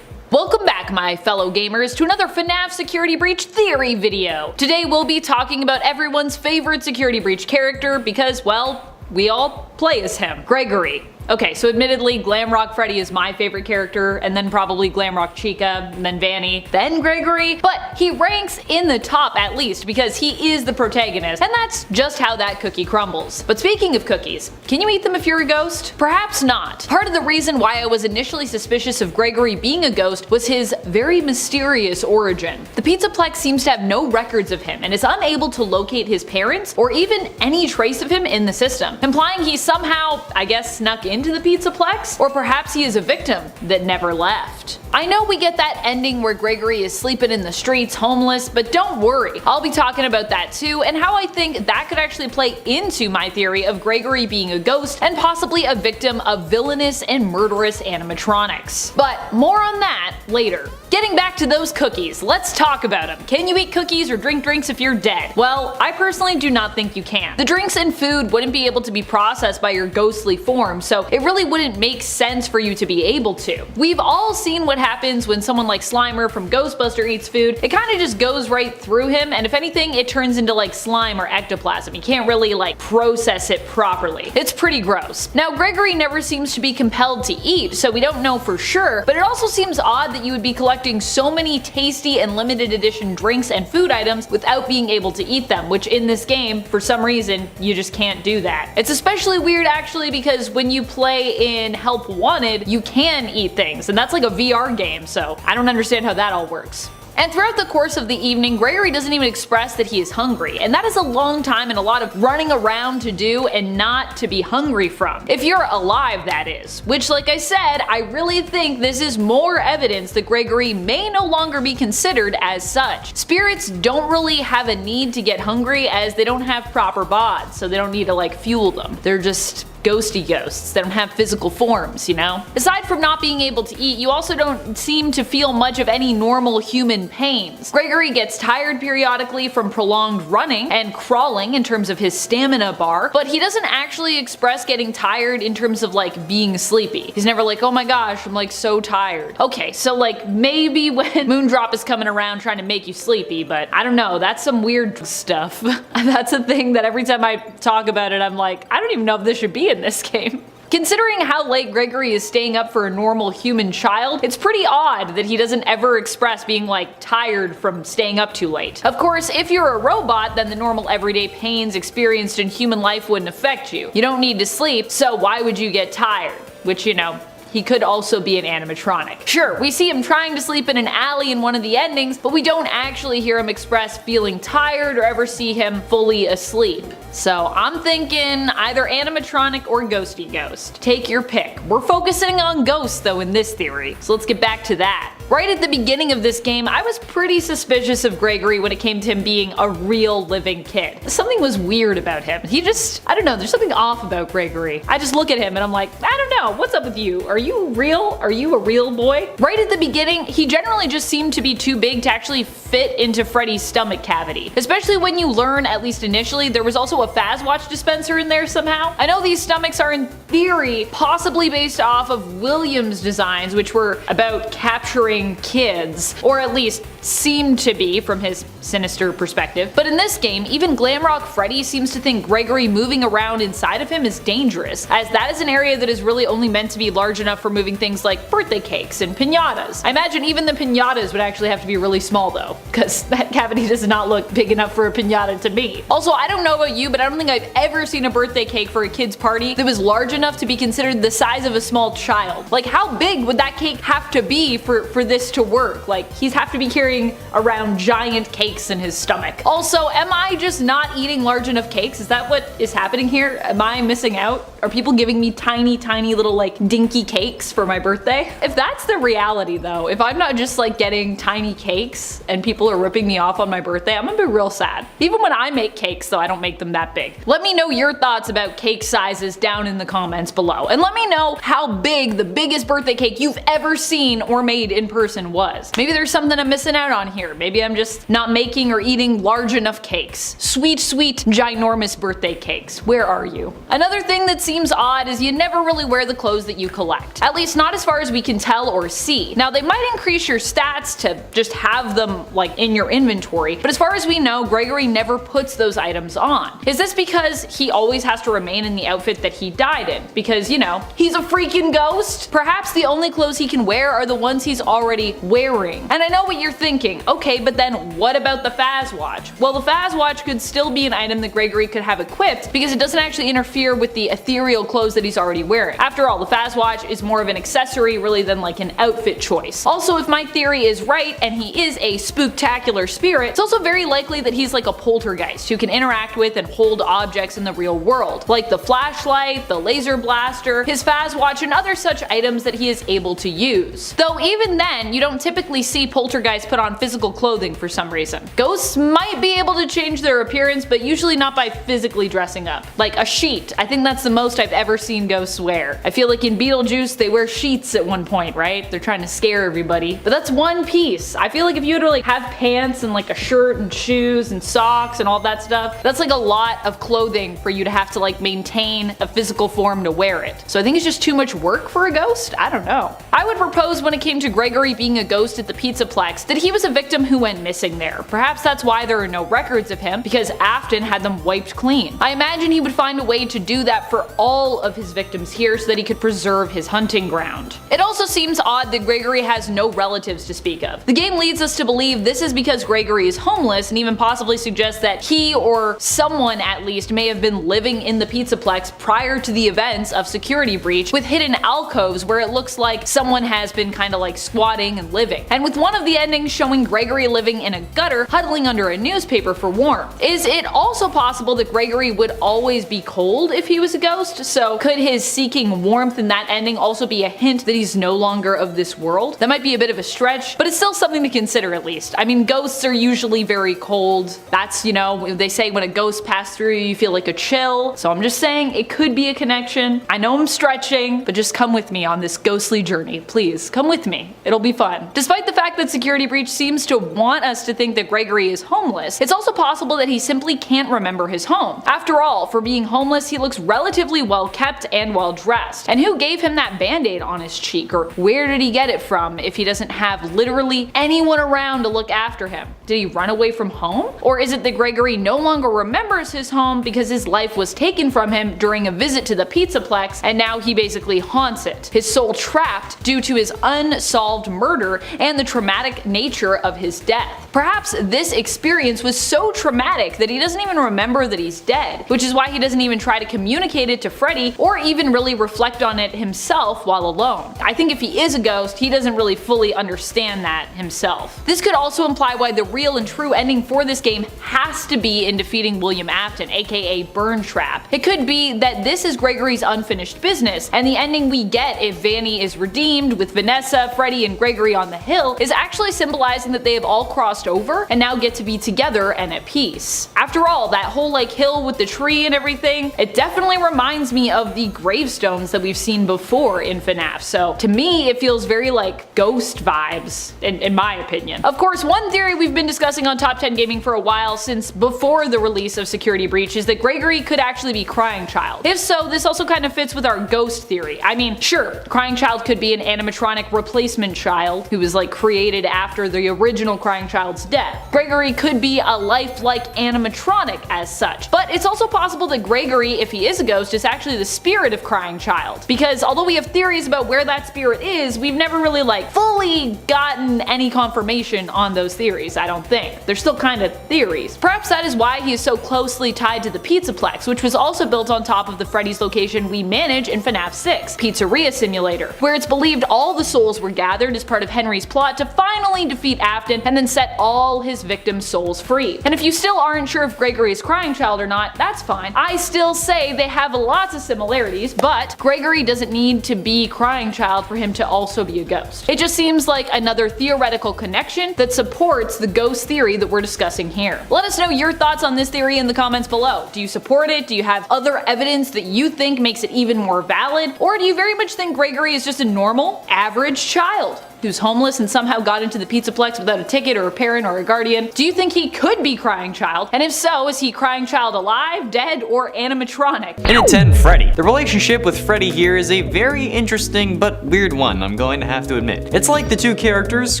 Welcome back, my fellow gamers, to another FNAF security breach theory video. Today we'll be talking about everyone's favorite security breach character because, well, we all play as him, Gregory. Okay, so admittedly, Glamrock Freddy is my favorite character, and then probably Glamrock Chica, and then Vanny, then Gregory, but he ranks in the top at least because he is the protagonist, and that's just how that cookie crumbles. But speaking of cookies, can you eat them if you're a ghost? Perhaps not. Part of the reason why I was initially suspicious of Gregory being a ghost was his very mysterious origin. The Pizzaplex seems to have no records of him and is unable to locate his parents or even any trace of him in the system, implying he somehow, I guess, snuck into the Pizzaplex, or perhaps he is a victim that never left. I know we get that ending where Gregory is sleeping in the streets homeless, but don't worry, I'll be talking about that too and how I think that could actually play into my theory of Gregory being a ghost and possibly a victim of villainous and murderous animatronics. But more on that later. Getting back to those cookies, let's talk about them. Can you eat cookies or drink drinks if you're dead? Well, I personally do not think you can. The drinks and food wouldn't be able to be processed by your ghostly form, so it really wouldn't make sense for you to be able to. We've all seen what happens when someone like Slimer from Ghostbuster eats food. It kind of just goes right through him, and if anything, it turns into like slime or ectoplasm. You can't really like process it properly. It's pretty gross. Now, Gregory never seems to be compelled to eat, so we don't know for sure, but it also seems odd that you would be collecting so many tasty and limited edition drinks and food items without being able to eat them, which in this game, for some reason, you just can't do that. It's especially weird actually because when you play in Help Wanted, you can eat things, and that's like a VR game, so I don't understand how that all works. And throughout the course of the evening, Gregory doesn't even express that he is hungry, and that is a long time and a lot of running around to do and not to be hungry from. If you're alive, that is. Which, like I said, I really think this is more evidence that Gregory may no longer be considered as such. Spirits don't really have a need to get hungry as they don't have proper bods, so they don't need to like fuel them. They're just ghosty ghosts. They don't have physical forms, you know? Aside from not being able to eat, you also don't seem to feel much of any normal human pains. Gregory gets tired periodically from prolonged running and crawling in terms of his stamina bar, but he doesn't actually express getting tired in terms of like being sleepy. He's never like, oh my gosh, I'm like so tired. Okay, so like maybe when Moondrop is coming around trying to make you sleepy, but I don't know, that's some weird stuff. That's a thing that every time I talk about it, I'm like, I don't even know if this should be in this game. Considering how late Gregory is staying up for a normal human child, it's pretty odd that he doesn't ever express being like tired from staying up too late. Of course, if you're a robot, then the normal everyday pains experienced in human life wouldn't affect you. You don't need to sleep, so why would you get tired? Which, you know, he could also be an animatronic. Sure, we see him trying to sleep in an alley in one of the endings, but we don't actually hear him express feeling tired or ever see him fully asleep. So I'm thinking either animatronic or ghosty ghost. Take your pick. We're focusing on ghosts though in this theory, so let's get back to that. Right at the beginning of this game, I was pretty suspicious of Gregory when it came to him being a real living kid. Something was weird about him. I don't know, there's something off about Gregory. I just look at him and I'm like, I don't know, what's up with you? Are you real? Are you a real boy? Right at the beginning, he generally just seemed to be too big to actually fit into Freddy's stomach cavity. Especially when you learn, at least initially, there was also a Fazwatch dispenser in there somehow. I know these stomachs are in theory possibly based off of Williams' designs, which were about capturing kids, or at least seemed to be from his sinister perspective. But in this game, even Glamrock Freddy seems to think Gregory moving around inside of him is dangerous, as that is an area that is really only meant to be large enough for moving things like birthday cakes and piñatas. I imagine even the piñatas would actually have to be really small though, because that cavity does not look big enough for a piñata to me. Also, I don't know about you, but I don't think I've ever seen a birthday cake for a kid's party that was large enough to be considered the size of a small child. Like, how big would that cake have to be for this to work? Like, he'd have to be carrying around giant cakes in his stomach. Also, am I just not eating large enough cakes? Is that what is happening here? Am I missing out? Are people giving me tiny little like dinky cakes for my birthday? If that's the reality though, if I'm not just like getting tiny cakes and people are ripping me off on my birthday, I'm gonna be real sad. Even when I make cakes though, I don't make them that big. Let me know your thoughts about cake sizes down in the comments below, and let me know how big the biggest birthday cake you've ever seen or made in person was. Maybe there's something I'm missing out on here. Maybe I'm just not making or eating large enough cakes. Sweet, ginormous birthday cakes. Where are you? Another thing that seems odd is you never really wear the clothes that you collect. At least not as far as we can tell or see. Now they might increase your stats to just have them like in your inventory, but as far as we know, Gregory never puts those items on. Is this because he always has to remain in the outfit that he died in? Because, you know, he's a freaking ghost? Perhaps the only clothes he can wear are the ones he's already wearing. And I know what you're thinking, okay, but then what about the Fazwatch? Well, the Fazwatch could still be an item that Gregory could have equipped because it doesn't actually interfere with the ethereal clothes that he's already wearing. After all, the Fazwatch is more of an accessory really than like an outfit choice. Also, if my theory is right and he is a spooktacular spirit, it's also very likely that he's like a poltergeist who can interact with and hold objects in the real world, like the flashlight, the laser blaster, his Fazwatch, and other such items that he is able to use. Though even then, you don't typically see poltergeists put on physical clothing for some reason. Ghosts might be able to change their appearance, but usually not by physically dressing up. Like a sheet, I think that's the most I've ever seen ghosts wear. I feel like in Beetlejuice they wear sheets at one point, right? They're trying to scare everybody. But that's one piece. I feel like if you were to like have pants and like a shirt and shoes and socks and all that stuff, that's like a lot of clothing for you to have to like maintain a physical form to wear it. So I think it's just too much work for a ghost? I don't know. I would propose when it came to Gregory being a ghost at the Pizzaplex that he was a victim who went missing there. Perhaps that's why there are no records of him, because Afton had them wiped clean. I imagine he would find a way to do that for all of his victims here so that he could preserve his hunting ground. It also seems odd that Gregory has no relatives to speak of. The game leads us to believe this is because Gregory is homeless, and even possibly suggests that he or someone at least may have been living in the Pizzaplex prior to the events of Security Breach, with hidden alcoves where it looks like someone has been kind of like squatting and living. And with one of the endings showing Gregory living in a gutter, huddling under a newspaper for warmth. Is it also possible that Gregory would always be cold if he was a ghost? So could his seeking warmth in that ending also be a hint that he's no longer of this world? That might be a bit of a stretch, but it's still something to consider at least. I mean, ghosts are usually very cold. That's, you know, they say when a ghost passes through you feel like a chill. So I'm just saying it could be a connection. I know I'm stretching, but just come with me on this ghostly journey. Please, come with me. It'll be fun. Despite the fact that Security Breach seems to want us to think that Gregory is homeless, it's also possible that he simply can't remember his home. After all, for being homeless, he looks relatively well kept and well dressed. And who gave him that band-aid on his cheek, or where did he get it from if he doesn't have literally anyone around to look after him? Did he run away from home? Or is it that Gregory no longer remembers his home because his life was taken from him during a visit to the Pizzaplex, and now he basically haunts it, his soul trapped due to his unsolved murder and the traumatic nature of his death? Perhaps this experience was so traumatic that he doesn't even remember that he's dead, which is why he doesn't even try to communicate it to to Freddy or even really reflect on it himself while alone. I think if he is a ghost, he doesn't really fully understand that himself. This could also imply why the real and true ending for this game has to be in defeating William Afton, aka Burn Trap. It could be that this is Gregory's unfinished business, and the ending we get if Vanny is redeemed with Vanessa, Freddy, and Gregory on the hill is actually symbolizing that they have all crossed over and now get to be together and at peace. After all, that whole hill with the tree and everything, it definitely reminds me of the gravestones that we've seen before in FNAF, so to me it feels very ghost vibes, in my opinion. Of course, one theory we've been discussing on Top 10 Gaming for a while since before the release of Security Breach is that Gregory could actually be Crying Child. If so, this also kind of fits with our ghost theory. I mean, sure, Crying Child could be an animatronic replacement child who was created after the original Crying Child's death. Gregory could be a lifelike animatronic as such, but it's also possible that Gregory, if he is a ghost, is actually the spirit of Crying Child, because although we have theories about where that spirit is, we've never really fully gotten any confirmation on those theories, I don't think. They're still kind of theories. Perhaps that is why he is so closely tied to the Pizzaplex, which was also built on top of the Freddy's location we manage in FNAF 6, Pizzeria Simulator, where it's believed all the souls were gathered as part of Henry's plot to finally defeat Afton and then set all his victims' souls free. And if you still aren't sure if Gregory is Crying Child or not, that's fine. I still say they have lots of similarities, but Gregory doesn't need to be Crying Child for him to also be a ghost. It just seems like another theoretical connection that supports the ghost theory that we're discussing here. Let us know your thoughts on this theory in the comments below. Do you support it? Do you have other evidence that you think makes it even more valid? Or do you very much think Gregory is just a normal, average child who's homeless and somehow got into the Pizzaplex without a ticket or a parent or a guardian? Do you think he could be Crying Child? And if so, is he Crying Child alive, dead, or animatronic? In at 10, Freddy. The relationship with Freddy here is a very interesting but weird one, I'm going to have to admit. It's like the two characters,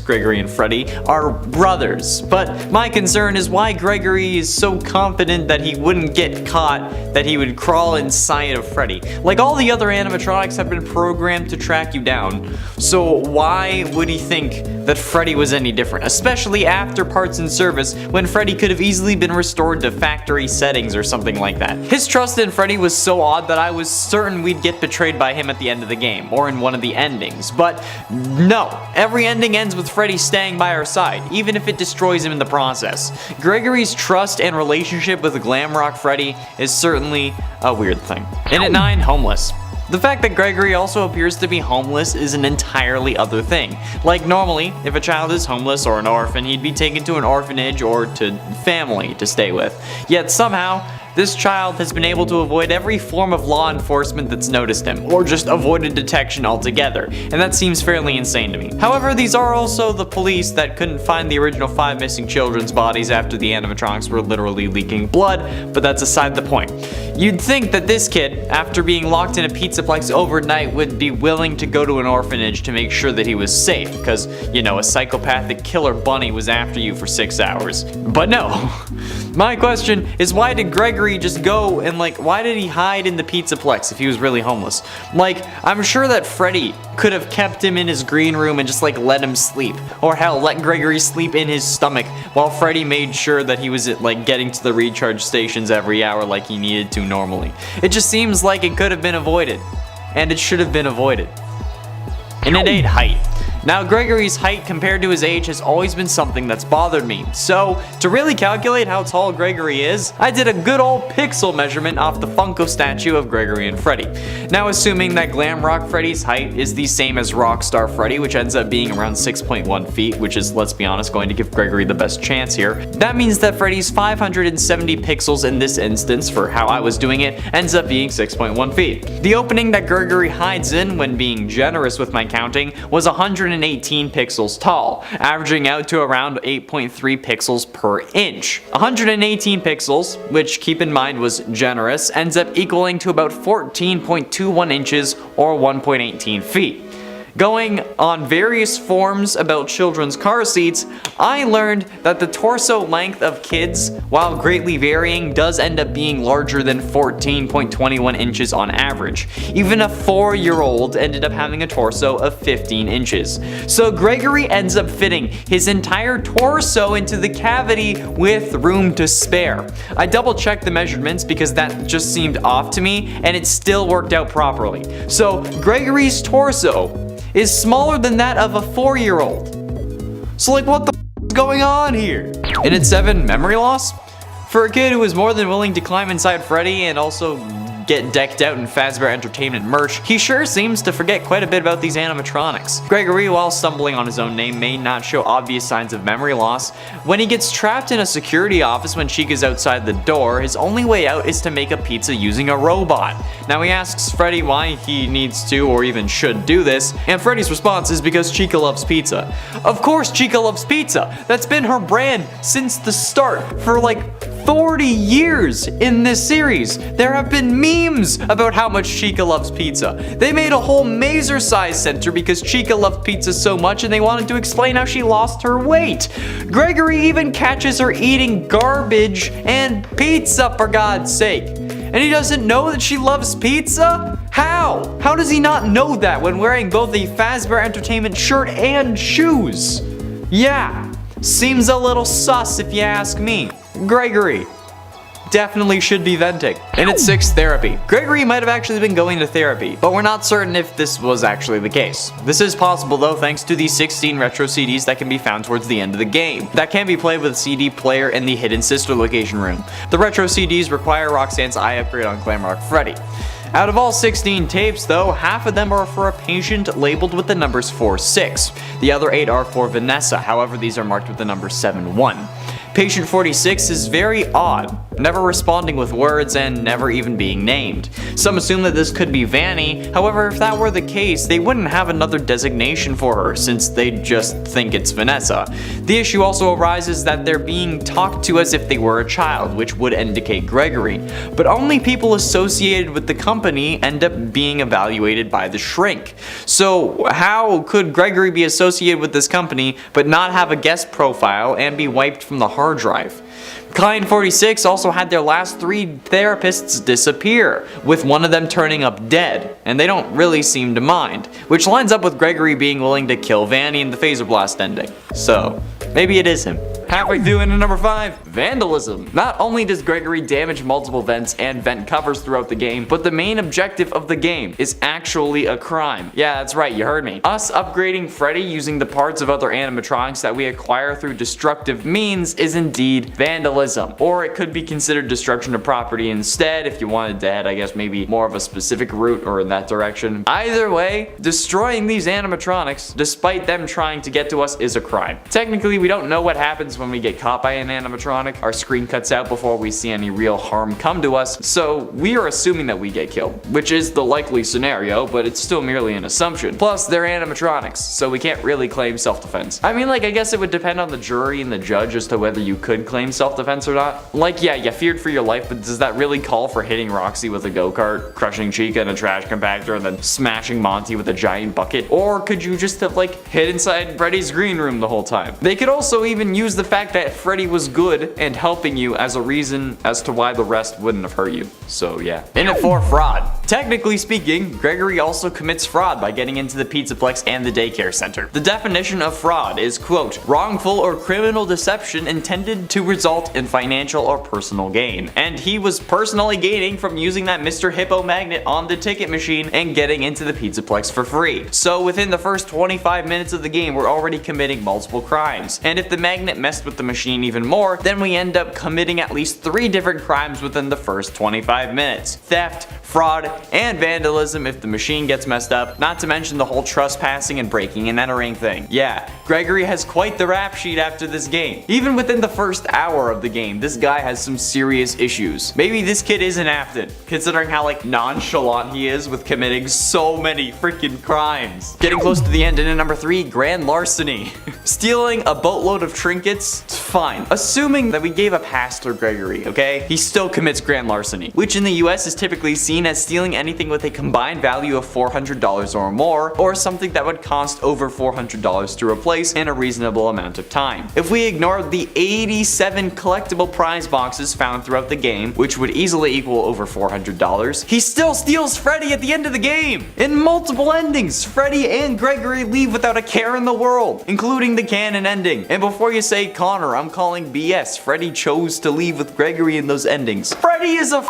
Gregory and Freddy, are brothers, but my concern is why Gregory is so confident that he wouldn't get caught, that he would crawl inside of Freddy. All the other animatronics have been programmed to track you down, so why would he think that Freddy was any different, especially after parts in service when Freddy could have easily been restored to factory settings or something like that. His trust in Freddy was so odd that I was certain we'd get betrayed by him at the end of the game, or in one of the endings, but no, every ending ends with Freddy staying by our side, even if it destroys him in the process. Gregory's trust and relationship with Glamrock Freddy is certainly a weird thing. In at 9, Homeless. The fact that Gregory also appears to be homeless is an entirely other thing. Normally, if a child is homeless or an orphan, he'd be taken to an orphanage or to family to stay with. Yet somehow, this child has been able to avoid every form of law enforcement that's noticed him, or just avoided detection altogether, and that seems fairly insane to me. However, these are also the police that couldn't find the original 5 missing children's bodies after the animatronics were literally leaking blood, but that's aside the point. You'd think that this kid, after being locked in a Pizzaplex overnight, would be willing to go to an orphanage to make sure that he was safe, because, a psychopathic killer bunny was after you for 6 hours. But no. My question is, why did Gregory just go and why did he hide in the Pizzaplex if he was really homeless? I'm sure that Freddy could have kept him in his green room and just let him sleep, or hell, let Gregory sleep in his stomach while Freddy made sure that he was getting to the recharge stations every hour like he needed to normally. It just seems like it could have been avoided, and it should have been avoided. And at 8, Height. Now, Gregory's height compared to his age has always been something that's bothered me, so to really calculate how tall Gregory is, I did a good old pixel measurement off the Funko statue of Gregory and Freddy. Now, assuming that Glamrock Freddy's height is the same as Rockstar Freddy, which ends up being around 6.1 feet, which is, let's be honest, going to give Gregory the best chance here, that means that Freddy's 570 pixels in this instance, for how I was doing it, ends up being 6.1 feet. The opening that Gregory hides in, when being generous with my counting, was 118 pixels tall, averaging out to around 8.3 pixels per inch. 118 pixels, which keep in mind was generous, ends up equaling to about 14.21 inches or 1.18 feet. Going on various forums about children's car seats, I learned that the torso length of kids, while greatly varying, does end up being larger than 14.21 inches on average. Even a 4-year-old ended up having a torso of 15 inches. So Gregory ends up fitting his entire torso into the cavity with room to spare. I double checked the measurements because that just seemed off to me, and it still worked out properly. So Gregory's torso is smaller than that of a 4-year-old. So like, what the is going on here? And at 7, memory loss? For a kid who was more than willing to climb inside Freddy and also get decked out in Fazbear Entertainment merch, he sure seems to forget quite a bit about these animatronics. Gregory, while stumbling on his own name, may not show obvious signs of memory loss. When he gets trapped in a security office when Chica's outside the door, his only way out is to make a pizza using a robot. Now he asks Freddy why he needs to or even should do this, and Freddy's response is because Chica loves pizza. Of course Chica loves pizza! That's been her brand since the start, for like 40 years in this series. There have been memes about how much Chica loves pizza. They made a whole Mazer-size center because Chica loved pizza so much and they wanted to explain how she lost her weight. Gregory even catches her eating garbage and pizza, for God's sake. And he doesn't know that she loves pizza? How? How does he not know that when wearing both a Fazbear Entertainment shirt and shoes? Yeah, seems a little sus if you ask me. Gregory definitely should be venting. And at 6, therapy. Gregory might have actually been going to therapy, but we're not certain if this was actually the case. This is possible though thanks to the 16 retro CDs that can be found towards the end of the game. That can be played with a CD player in the hidden sister location room. The retro CDs require Roxanne's eye upgrade on Glamrock Freddy. Out of all 16 tapes though, half of them are for a patient labeled with the numbers 4-6. The other 8 are for Vanessa, however these are marked with the number 7-1. Patient 46 is very odd, never responding with words and never even being named. Some assume that this could be Vanny, however if that were the case, they wouldn't have another designation for her since they just think it's Vanessa. The issue also arises that they're being talked to as if they were a child, which would indicate Gregory, but only people associated with the company end up being evaluated by the shrink. So how could Gregory be associated with this company but not have a guest profile and be wiped from the hard drive? Client 46 also had their last 3 therapists disappear, with one of them turning up dead, and they don't really seem to mind, which lines up with Gregory being willing to kill Vanny in the Phaser Blast ending. So, maybe it is him. Halfway through into number 5, vandalism. Not only does Gregory damage multiple vents and vent covers throughout the game, but the main objective of the game is actually a crime. Yeah, that's right, you heard me. Us upgrading Freddy using the parts of other animatronics that we acquire through destructive means is indeed vandalism. Or it could be considered destruction of property instead if you wanted to head, I guess, maybe more of a specific route or in that direction. Either way, destroying these animatronics, despite them trying to get to us, is a crime. Technically, we don't know what happens when we get caught by an animatronic. Our screen cuts out before we see any real harm come to us, so we are assuming that we get killed, which is the likely scenario, but it's still merely an assumption. Plus, they're animatronics, so we can't really claim self-defense. I mean, like, I guess it would depend on the jury and the judge as to whether you could claim self-defense or not. Like, yeah, you feared for your life, but does that really call for hitting Roxy with a go-kart, crushing Chica in a trash compactor, and then smashing Monty with a giant bucket? Or could you just have, like, hid inside Freddy's green room the whole time? They could also even use the fact that Freddy was good and helping you as a reason as to why the rest wouldn't have hurt you. So yeah. In it for fraud. Technically speaking, Gregory also commits fraud by getting into the Pizzaplex and the daycare center. The definition of fraud is, quote, wrongful or criminal deception intended to result in financial or personal gain. And he was personally gaining from using that Mr. Hippo magnet on the ticket machine and getting into the Pizzaplex for free. So within the first 25 minutes of the game, we're already committing multiple crimes. And if the magnet messed with the machine even more, then we end up committing at least 3 different crimes within the first 25 minutes. Theft, fraud, and vandalism if the machine gets messed up, not to mention the whole trespassing and breaking and entering thing. Yeah, Gregory has quite the rap sheet after this game. Even within the first hour of the game, this guy has some serious issues. Maybe this kid isn't Afton, considering how like nonchalant he is with committing so many freaking crimes. Getting close to the end, and in number 3, grand larceny. Stealing a boatload of trinkets it's fine. Assuming that we gave a pass to Gregory, okay? He still commits grand larceny, which in the US is typically seen as stealing anything with a combined value of $400 or more, or something that would cost over $400 to replace in a reasonable amount of time. If we ignore the 87 collectible prize boxes found throughout the game, which would easily equal over $400, he still steals Freddy at the end of the game! In multiple endings, Freddy and Gregory leave without a care in the world, including the canon ending. And before you say, Connor, I'm calling BS, Freddy chose to leave with Gregory in those endings. Freddy is a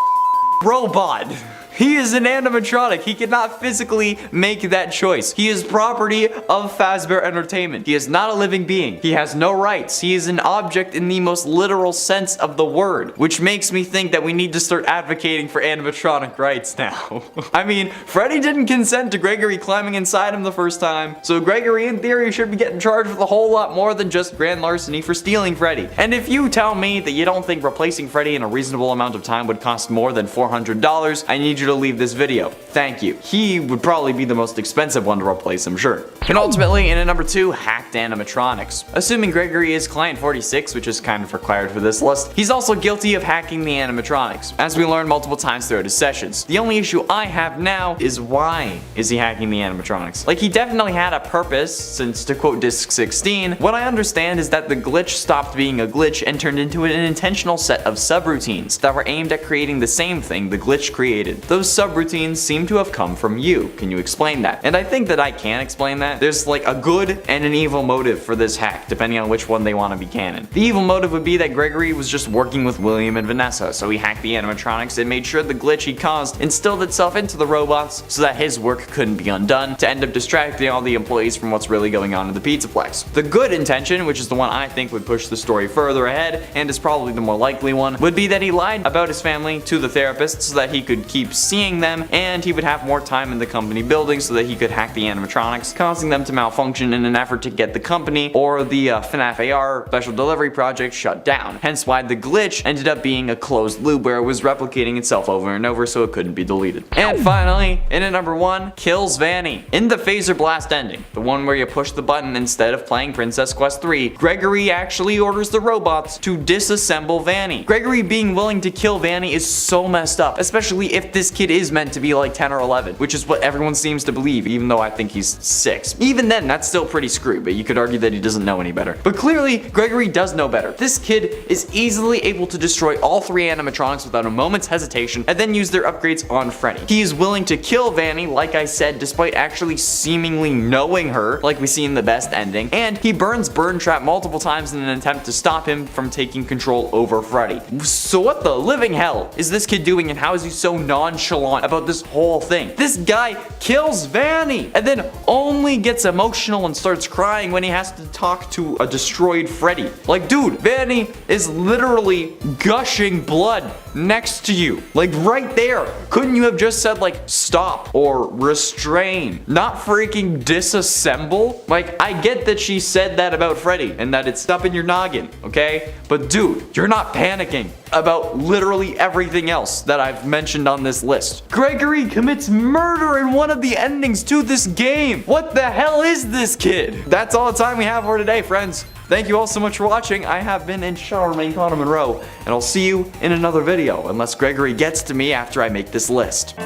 robot. He is an animatronic. He cannot physically make that choice. He is property of Fazbear Entertainment. He is not a living being. He has no rights. He is an object in the most literal sense of the word, which makes me think that we need to start advocating for animatronic rights now. I mean, Freddy didn't consent to Gregory climbing inside him the first time, so Gregory in theory should be getting charged with a whole lot more than just grand larceny for stealing Freddy. And if you tell me that you don't think replacing Freddy in a reasonable amount of time would cost more than $400, I need you to leave this video. Thank you. He would probably be the most expensive one to replace, I'm sure. And ultimately, in at number 2, hacked animatronics. Assuming Gregory is client 46, which is kind of required for this list, he's also guilty of hacking the animatronics, as we learned multiple times throughout his sessions. The only issue I have now is why is he hacking the animatronics? Like, he definitely had a purpose, since to quote Disc 16, what I understand is that the glitch stopped being a glitch and turned into an intentional set of subroutines that were aimed at creating the same thing the glitch created. Those subroutines seem to have come from you. Can you explain that? And I think that I can explain that. There's like a good and an evil motive for this hack, depending on which one they want to be canon. The evil motive would be that Gregory was just working with William and Vanessa, so he hacked the animatronics and made sure the glitch he caused instilled itself into the robots so that his work couldn't be undone, to end up distracting all the employees from what's really going on in the Pizzaplex. The good intention, which is the one I think would push the story further ahead, and is probably the more likely one, would be that he lied about his family to the therapist so that he could keep seeing them, and he would have more time in the company building so that he could hack the animatronics, causing them to malfunction in an effort to get the company or the FNAF AR special delivery project shut down. Hence why the glitch ended up being a closed loop where it was replicating itself over and over so it couldn't be deleted. And finally, in at number 1, kills Vanny. In the Phaser Blast ending, the one where you push the button instead of playing Princess Quest 3, Gregory actually orders the robots to disassemble Vanny. Gregory being willing to kill Vanny is so messed up, especially if this kid is meant to be like 10 or 11, which is what everyone seems to believe, even though I think he's 6. Even then, that's still pretty screwed, but you could argue that he doesn't know any better. But clearly, Gregory does know better. This kid is easily able to destroy all 3 animatronics without a moment's hesitation, and then use their upgrades on Freddy. He is willing to kill Vanny, like I said, despite actually seemingly knowing her, like we see in the best ending, and he burns Burn Trap multiple times in an attempt to stop him from taking control over Freddy. So what the living hell is this kid doing, and how is he so nonchalant about this whole thing? This guy kills Vanny and then only gets emotional and starts crying when he has to talk to a destroyed Freddy. Like, dude, Vanny is literally gushing blood next to you. Like, right there. Couldn't you have just said, like, stop or restrain? Not freaking disassemble? Like, I get that she said that about Freddy and that it's up in your noggin, okay? But dude, you're not panicking about literally everything else that I've mentioned on this list. Gregory commits murder in one of the endings to this game. What the hell is this kid? That's all the time we have for today, friends. Thank you all so much for watching. I have been and shall remain Connor Monroe, and I'll see you in another video, unless Gregory gets to me after I make this list.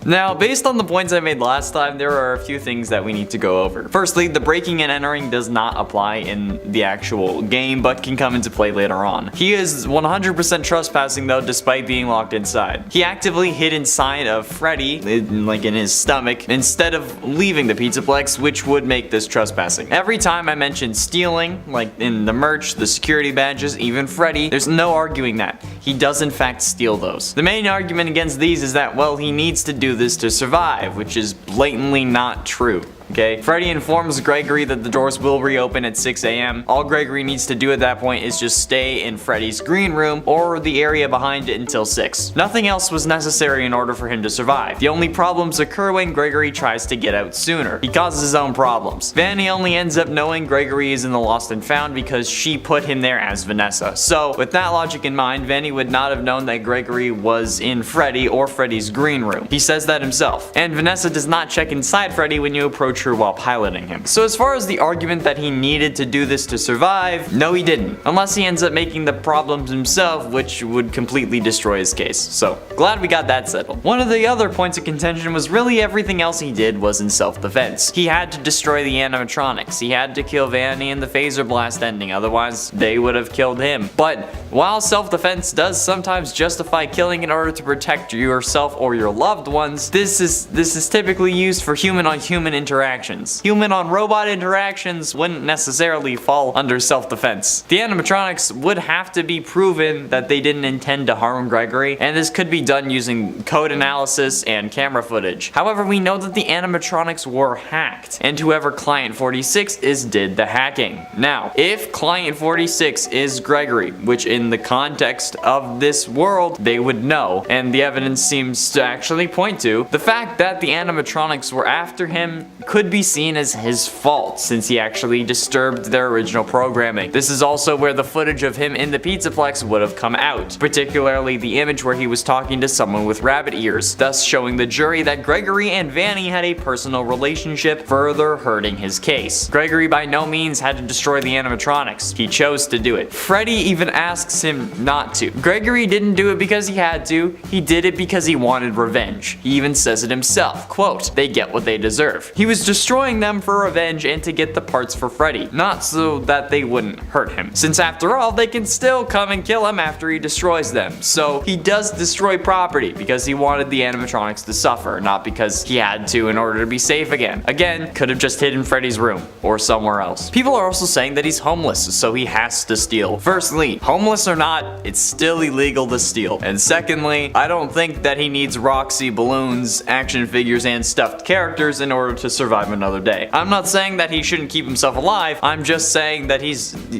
Now, based on the points I made last time, there are a few things that we need to go over. Firstly, the breaking and entering does not apply in the actual game, but can come into play later on. He is 100% trespassing though, despite being locked inside. He actively hid inside of Freddy, like in his stomach, instead of leaving the Pizzaplex, which would make this trespassing. Every time I mention stealing, like in the merch, the security badges, even Freddy, there's no arguing that. He does in fact steal those. The main argument against these is that, well, he needs to do this this to survive, which is blatantly not true. Okay? Freddy informs Gregory that the doors will reopen at 6 a.m. All Gregory needs to do at that point is just stay in Freddy's green room or the area behind it until 6. Nothing else was necessary in order for him to survive. The only problems occur when Gregory tries to get out sooner. He causes his own problems. Vanny only ends up knowing Gregory is in the Lost and Found because she put him there as Vanessa. So, with that logic in mind, Vanny would not have known that Gregory was in Freddy or Freddy's green room. He says that himself. And Vanessa does not check inside Freddy when you approach her while piloting him. So as far as the argument that he needed to do this to survive, no he didn't. Unless he ends up making the problems himself, which would completely destroy his case. So, glad we got that settled. One of the other points of contention was really everything else he did was in self-defense. He had to destroy the animatronics. He had to kill Vanny in the phaser blast ending, otherwise they would have killed him. But while self-defense does sometimes justify killing in order to protect yourself or your loved ones, this is typically used for human-on-human interactions. Human-on-robot interactions wouldn't necessarily fall under self-defense. The animatronics would have to be proven that they didn't intend to harm Gregory, and this could be done using code analysis and camera footage. However, we know that the animatronics were hacked, and whoever Client 46 is did the hacking. Now, if Client 46 is Gregory, which in the context of this world they would know, and the evidence seems to actually point to, the fact that the animatronics were after him could be seen as his fault since he actually disturbed their original programming. This is also where the footage of him in the Pizzaplex would have come out, particularly the image where he was talking to someone with rabbit ears, thus showing the jury that Gregory and Vanny had a personal relationship, further hurting his case. Gregory by no means had to destroy the animatronics. He chose to do it. Freddy even asks him not to. Gregory didn't do it because he had to, he did it because he wanted revenge. He even says it himself, quote, "They get what they deserve." He was destroying them for revenge and to get the parts for Freddy, not so that they wouldn't hurt him. Since after all, they can still come and kill him after he destroys them. So he does destroy property because he wanted the animatronics to suffer, not because he had to in order to be safe again. Again, could have just hid in Freddy's room or somewhere else. People are also saying that he's homeless, so he has to steal. Firstly, homeless or not, it's still illegal to steal. And secondly, I don't think that he needs Roxy balloons, action figures, and stuffed characters in order to survive another day. I'm not saying that he shouldn't keep himself alive, I'm just saying that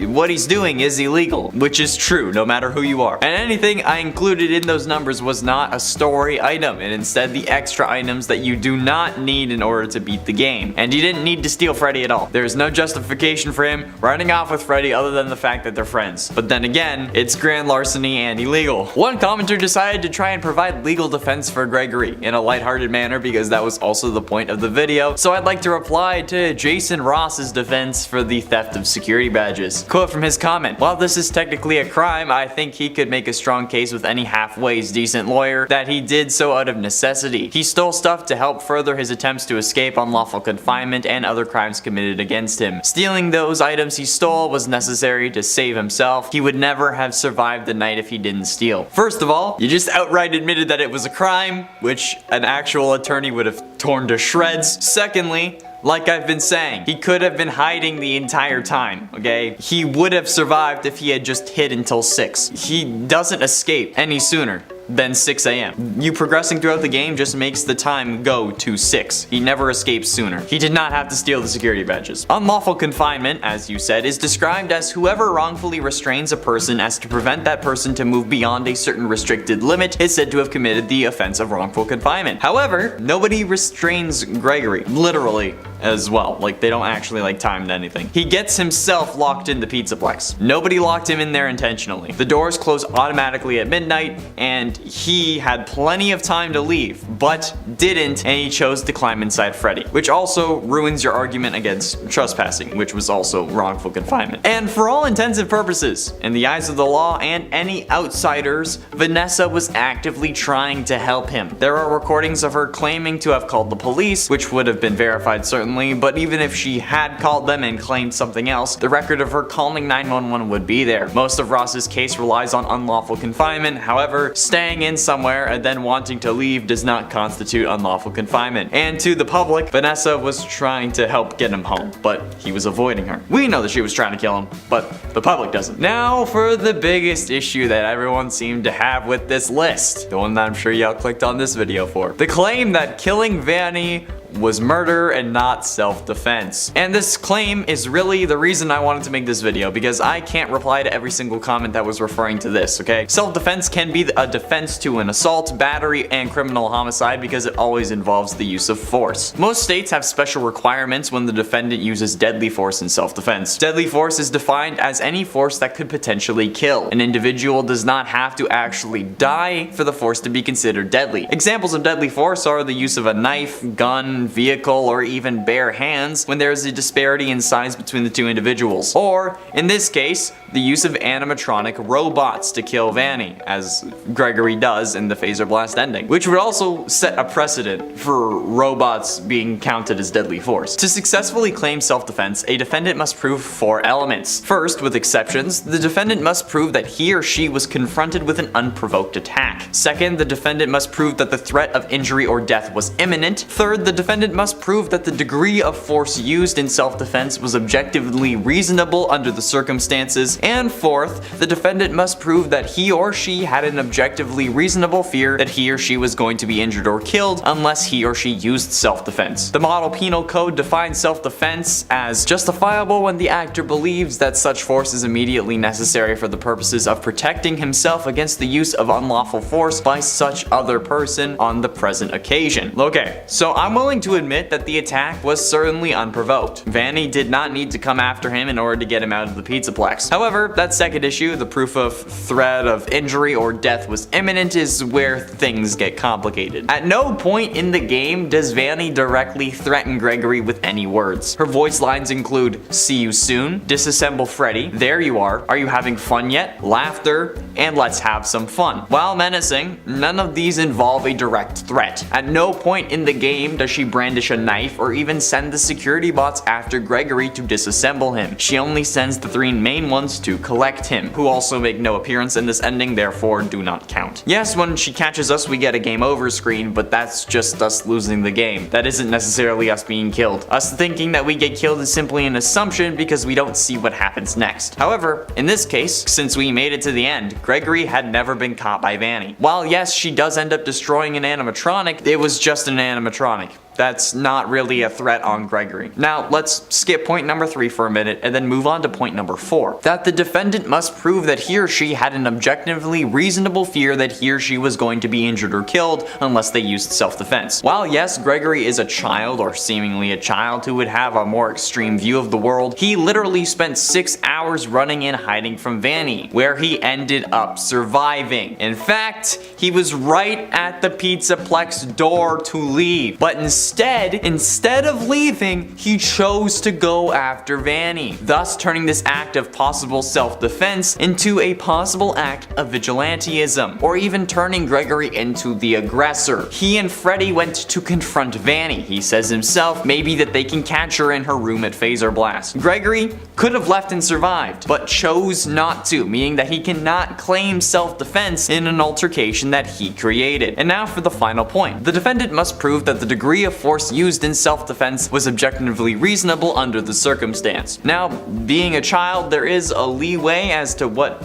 what he's doing is illegal, which is true no matter who you are. And anything I included in those numbers was not a story item, and instead the extra items that you do not need in order to beat the game. And you didn't need to steal Freddy at all. There's no justification for him running off with Freddy other than the fact that they're friends. But then again, it's grand larceny and illegal. One commenter decided to try and provide legal defense for Gregory in a lighthearted manner because that was also the point of the video. So I'd like to reply to Jason Ross's defense for the theft of security badges. Quote from his comment, "While this is technically a crime, I think he could make a strong case with any halfways decent lawyer that he did so out of necessity. He stole stuff to help further his attempts to escape unlawful confinement and other crimes committed against him. Stealing those items he stole was necessary to save himself. He would never have survived the night if he didn't steal." First of all, you just outright admitted that it was a crime, which an actual attorney would have torn to shreds. Secondly, like I've been saying, he could have been hiding the entire time, okay? He would have survived if he had just hid until 6. He doesn't escape any sooner than 6 a.m. You progressing throughout the game just makes the time go to 6. He never escapes sooner. He did not have to steal the security badges. Unlawful confinement, as you said, is described as whoever wrongfully restrains a person as to prevent that person to move beyond a certain restricted limit is said to have committed the offense of wrongful confinement. However, nobody restrains Gregory, literally, as well. Like, they don't actually time to anything. He gets himself locked in the Pizzaplex. Nobody locked him in there intentionally. The doors close automatically at midnight, and he had plenty of time to leave, but didn't, and he chose to climb inside Freddy, which also ruins your argument against trespassing, which was also wrongful confinement. And for all intents and purposes, in the eyes of the law and any outsiders, Vanessa was actively trying to help him. There are recordings of her claiming to have called called the police, which would have been verified certainly, but even if she had called them and claimed something else, the record of her calling 911 would be there. Most of Ross's case relies on unlawful confinement. However, staying in somewhere and then wanting to leave does not constitute unlawful confinement. And to the public, Vanessa was trying to help get him home, but he was avoiding her. We know that she was trying to kill him, but the public doesn't. Now for the biggest issue that everyone seemed to have with this list, the one that I'm sure y'all clicked on this video for. The claim that killing Vanny was murder and not self-defense. And this claim is really the reason I wanted to make this video, because I can't reply to every single comment that was referring to this, okay? Self-defense can be a defense to an assault, battery, and criminal homicide because it always involves the use of force. Most states have special requirements when the defendant uses deadly force in self-defense. Deadly force is defined as any force that could potentially kill. An individual does not have to actually die for the force to be considered deadly. Examples of deadly force are the use of a knife, gun, vehicle, or even bare hands when there is a disparity in size between the two individuals. Or, in this case, the use of animatronic robots to kill Vanny, as Gregory does in the phaser blast ending, which would also set a precedent for robots being counted as deadly force. To successfully claim self-defense, a defendant must prove 4 elements. First, with exceptions, the defendant must prove that he or she was confronted with an unprovoked attack. Second, the defendant must prove that the threat of injury or death was imminent. Third, the defendant must prove that the degree of force used in self-defense was objectively reasonable under the circumstances. And fourth, the defendant must prove that he or she had an objectively reasonable fear that he or she was going to be injured or killed unless he or she used self-defense. The Model Penal Code defines self-defense as justifiable when the actor believes that such force is immediately necessary for the purposes of protecting himself against the use of unlawful force by such other person on the present occasion. Okay, so I'm willing to admit that the attack was certainly unprovoked. Vanny did not need to come after him in order to get him out of the pizzaplex. However, that second issue, the proof of threat of injury or death was imminent, is where things get complicated. At no point in the game does Vanny directly threaten Gregory with any words. Her voice lines include, "See you soon," "Disassemble Freddy," "There you are you having fun yet?" laughter, and "Let's have some fun." While menacing, none of these involve a direct threat. At no point in the game does she brandish a knife or even send the security bots after Gregory to disassemble him. She only sends the 3 main ones to collect him, who also make no appearance in this ending, therefore do not count. Yes, when she catches us we get a game over screen, but that's just us losing the game. That isn't necessarily us being killed. Us thinking that we get killed is simply an assumption because we don't see what happens next. However, in this case, since we made it to the end, Gregory had never been caught by Vanny. While yes, she does end up destroying an animatronic, it was just an animatronic. That's not really a threat on Gregory. Now, let's skip point number 3 for a minute and then move on to point number 4. That the defendant must prove that he or she had an objectively reasonable fear that he or she was going to be injured or killed unless they used self-defense. While yes, Gregory is a child, or seemingly a child, who would have a more extreme view of the world, he literally spent 6 hours running and hiding from Vanny, where he ended up surviving. In fact, he was right at the pizzaplex door to leave, but instead of leaving, he chose to go after Vanny, thus turning this act of possible self-defense into a possible act of vigilantism, or even turning Gregory into the aggressor. He and Freddy went to confront Vanny. He says himself maybe that they can catch her in her room at Phaser Blast. Gregory could have left and survived, but chose not to, meaning that he cannot claim self-defense in an altercation that he created. And now for the final point. The defendant must prove that the degree of force used in self-defense was objectively reasonable under the circumstance. Now, being a child, there is a leeway as to what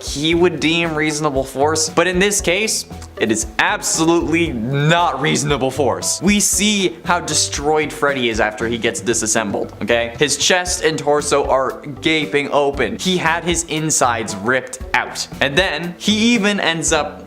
he would deem reasonable force, but in this case, it is absolutely not reasonable force. We see how destroyed Freddy is after he gets disassembled, okay? His chest and torso are gaping open. He had his insides ripped out. And then, he even ends up,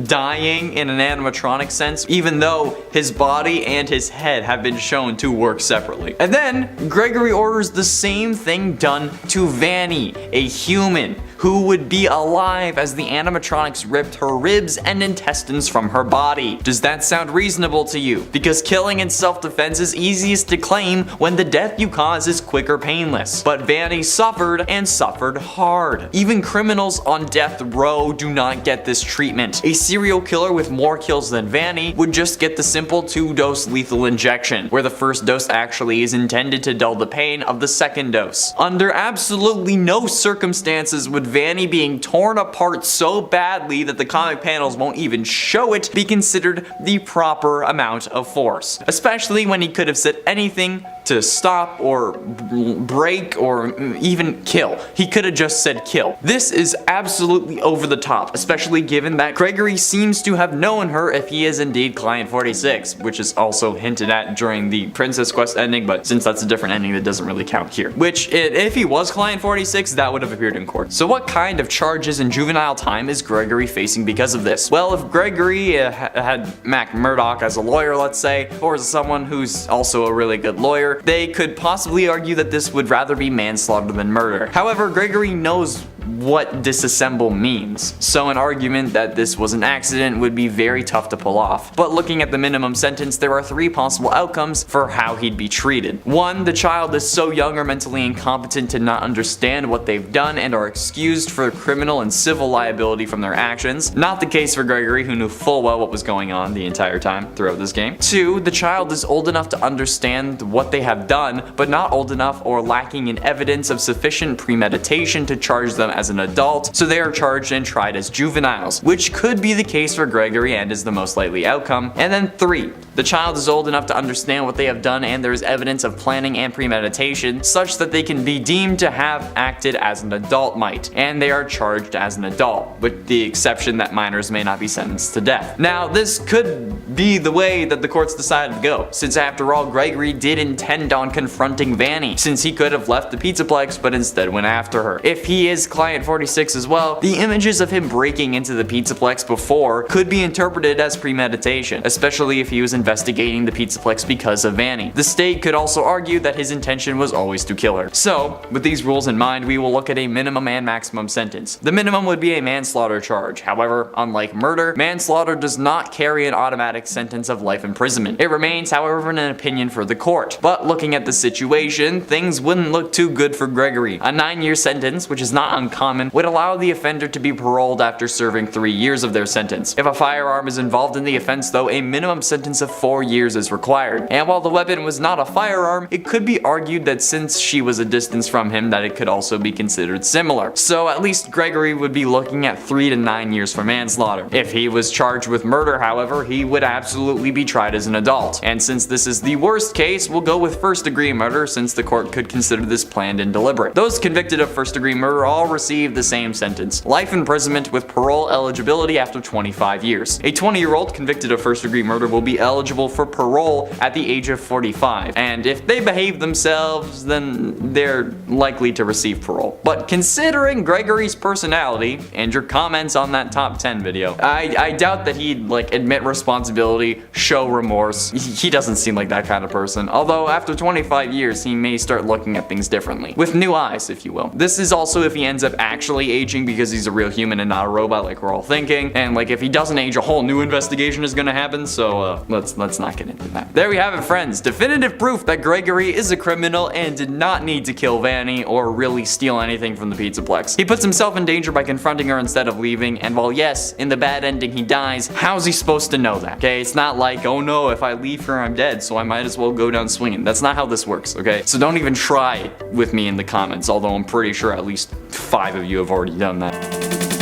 dying in an animatronic sense, even though his body and his head have been shown to work separately. And then, Gregory orders the same thing done to Vanny, a human, who would be alive as the animatronics ripped her ribs and intestines from her body. Does that sound reasonable to you? Because killing in self-defense is easiest to claim when the death you cause is quick or painless. But Vanny suffered, and suffered hard. Even criminals on death row do not get this treatment. A serial killer with more kills than Vanny would just get the simple 2-dose lethal injection, where the first dose actually is intended to dull the pain of the second dose. Under absolutely no circumstances would Vanny being torn apart so badly that the comic panels won't even show it be considered the proper amount of force. Especially when he could have said anything to stop or break or even kill. He could have just said kill. This is absolutely over the top, especially given that Gregory seems to have known her if he is indeed Client 46, which is also hinted at during the Princess Quest ending, but since that's a different ending, that doesn't really count here. Which, if he was Client 46, that would have appeared in court. So what kind of charges and juvenile time is Gregory facing because of this? Well, if Gregory had Mac Murdock as a lawyer, let's say, or as someone who's also a really good lawyer, they could possibly argue that this would rather be manslaughter than murder. However, Gregory knows what disassemble means, so an argument that this was an accident would be very tough to pull off. But looking at the minimum sentence, there are 3 possible outcomes for how he'd be treated. 1, the child is so young or mentally incompetent to not understand what they've done and are excused for criminal and civil liability from their actions. Not the case for Gregory, who knew full well what was going on the entire time throughout this game. 2, the child is old enough to understand what they have done, but not old enough or lacking in evidence of sufficient premeditation to charge them as an adult, so they are charged and tried as juveniles, which could be the case for Gregory and is the most likely outcome. And then 3, the child is old enough to understand what they have done and there is evidence of planning and premeditation such that they can be deemed to have acted as an adult might, and they are charged as an adult, with the exception that minors may not be sentenced to death. Now, this could be the way that the courts decided to go, since after all, Gregory did intend on confronting Vanny, since he could have left the Pizzaplex but instead went after her. If he is Client 46 as well, the images of him breaking into the Pizzaplex before could be interpreted as premeditation, especially if he was investigating the Pizzaplex because of Vanny. The state could also argue that his intention was always to kill her. So, with these rules in mind, we will look at a minimum and maximum sentence. The minimum would be a manslaughter charge. However, unlike murder, manslaughter does not carry an automatic sentence of life imprisonment. It remains, however, an opinion for the court. But looking at the situation, things wouldn't look too good for Gregory. A 9-year sentence, which is not uncommon, would allow the offender to be paroled after serving 3 years of their sentence. If a firearm is involved in the offense though, a minimum sentence of 4 years is required. And while the weapon was not a firearm, it could be argued that since she was a distance from him, that it could also be considered similar. So at least Gregory would be looking at 3 to 9 years for manslaughter. If he was charged with murder, however, he would absolutely be tried as an adult. And since this is the worst case, we'll go with first-degree murder, since the court could consider this planned and deliberate. Those convicted of first-degree murder all receive the same sentence: life imprisonment with parole eligibility after 25 years. A 20-year-old convicted of first-degree murder will be eligible for parole at the age of 45, and if they behave themselves, then they're likely to receive parole. But considering Gregory's personality and your comments on that top 10 video, I doubt that he'd admit responsibility, show remorse. He doesn't seem like that kind of person, although after 25 years he may start looking at things differently, with new eyes, if you will. This is also if he ends up actually aging, because he's a real human and not a robot like we're all thinking, and if he doesn't age, a whole new investigation is gonna happen, so let's not get into that. There we have it, friends. Definitive proof that Gregory is a criminal and did not need to kill Vanny or really steal anything from the Pizzaplex. He puts himself in danger by confronting her instead of leaving, and while yes, in the bad ending he dies, how's he supposed to know that? Okay, it's not like, oh no, if I leave her I'm dead, so I might as well go down swinging. That's not how this works, okay? So don't even try with me in the comments, although I'm pretty sure at least 5 of you have already done that.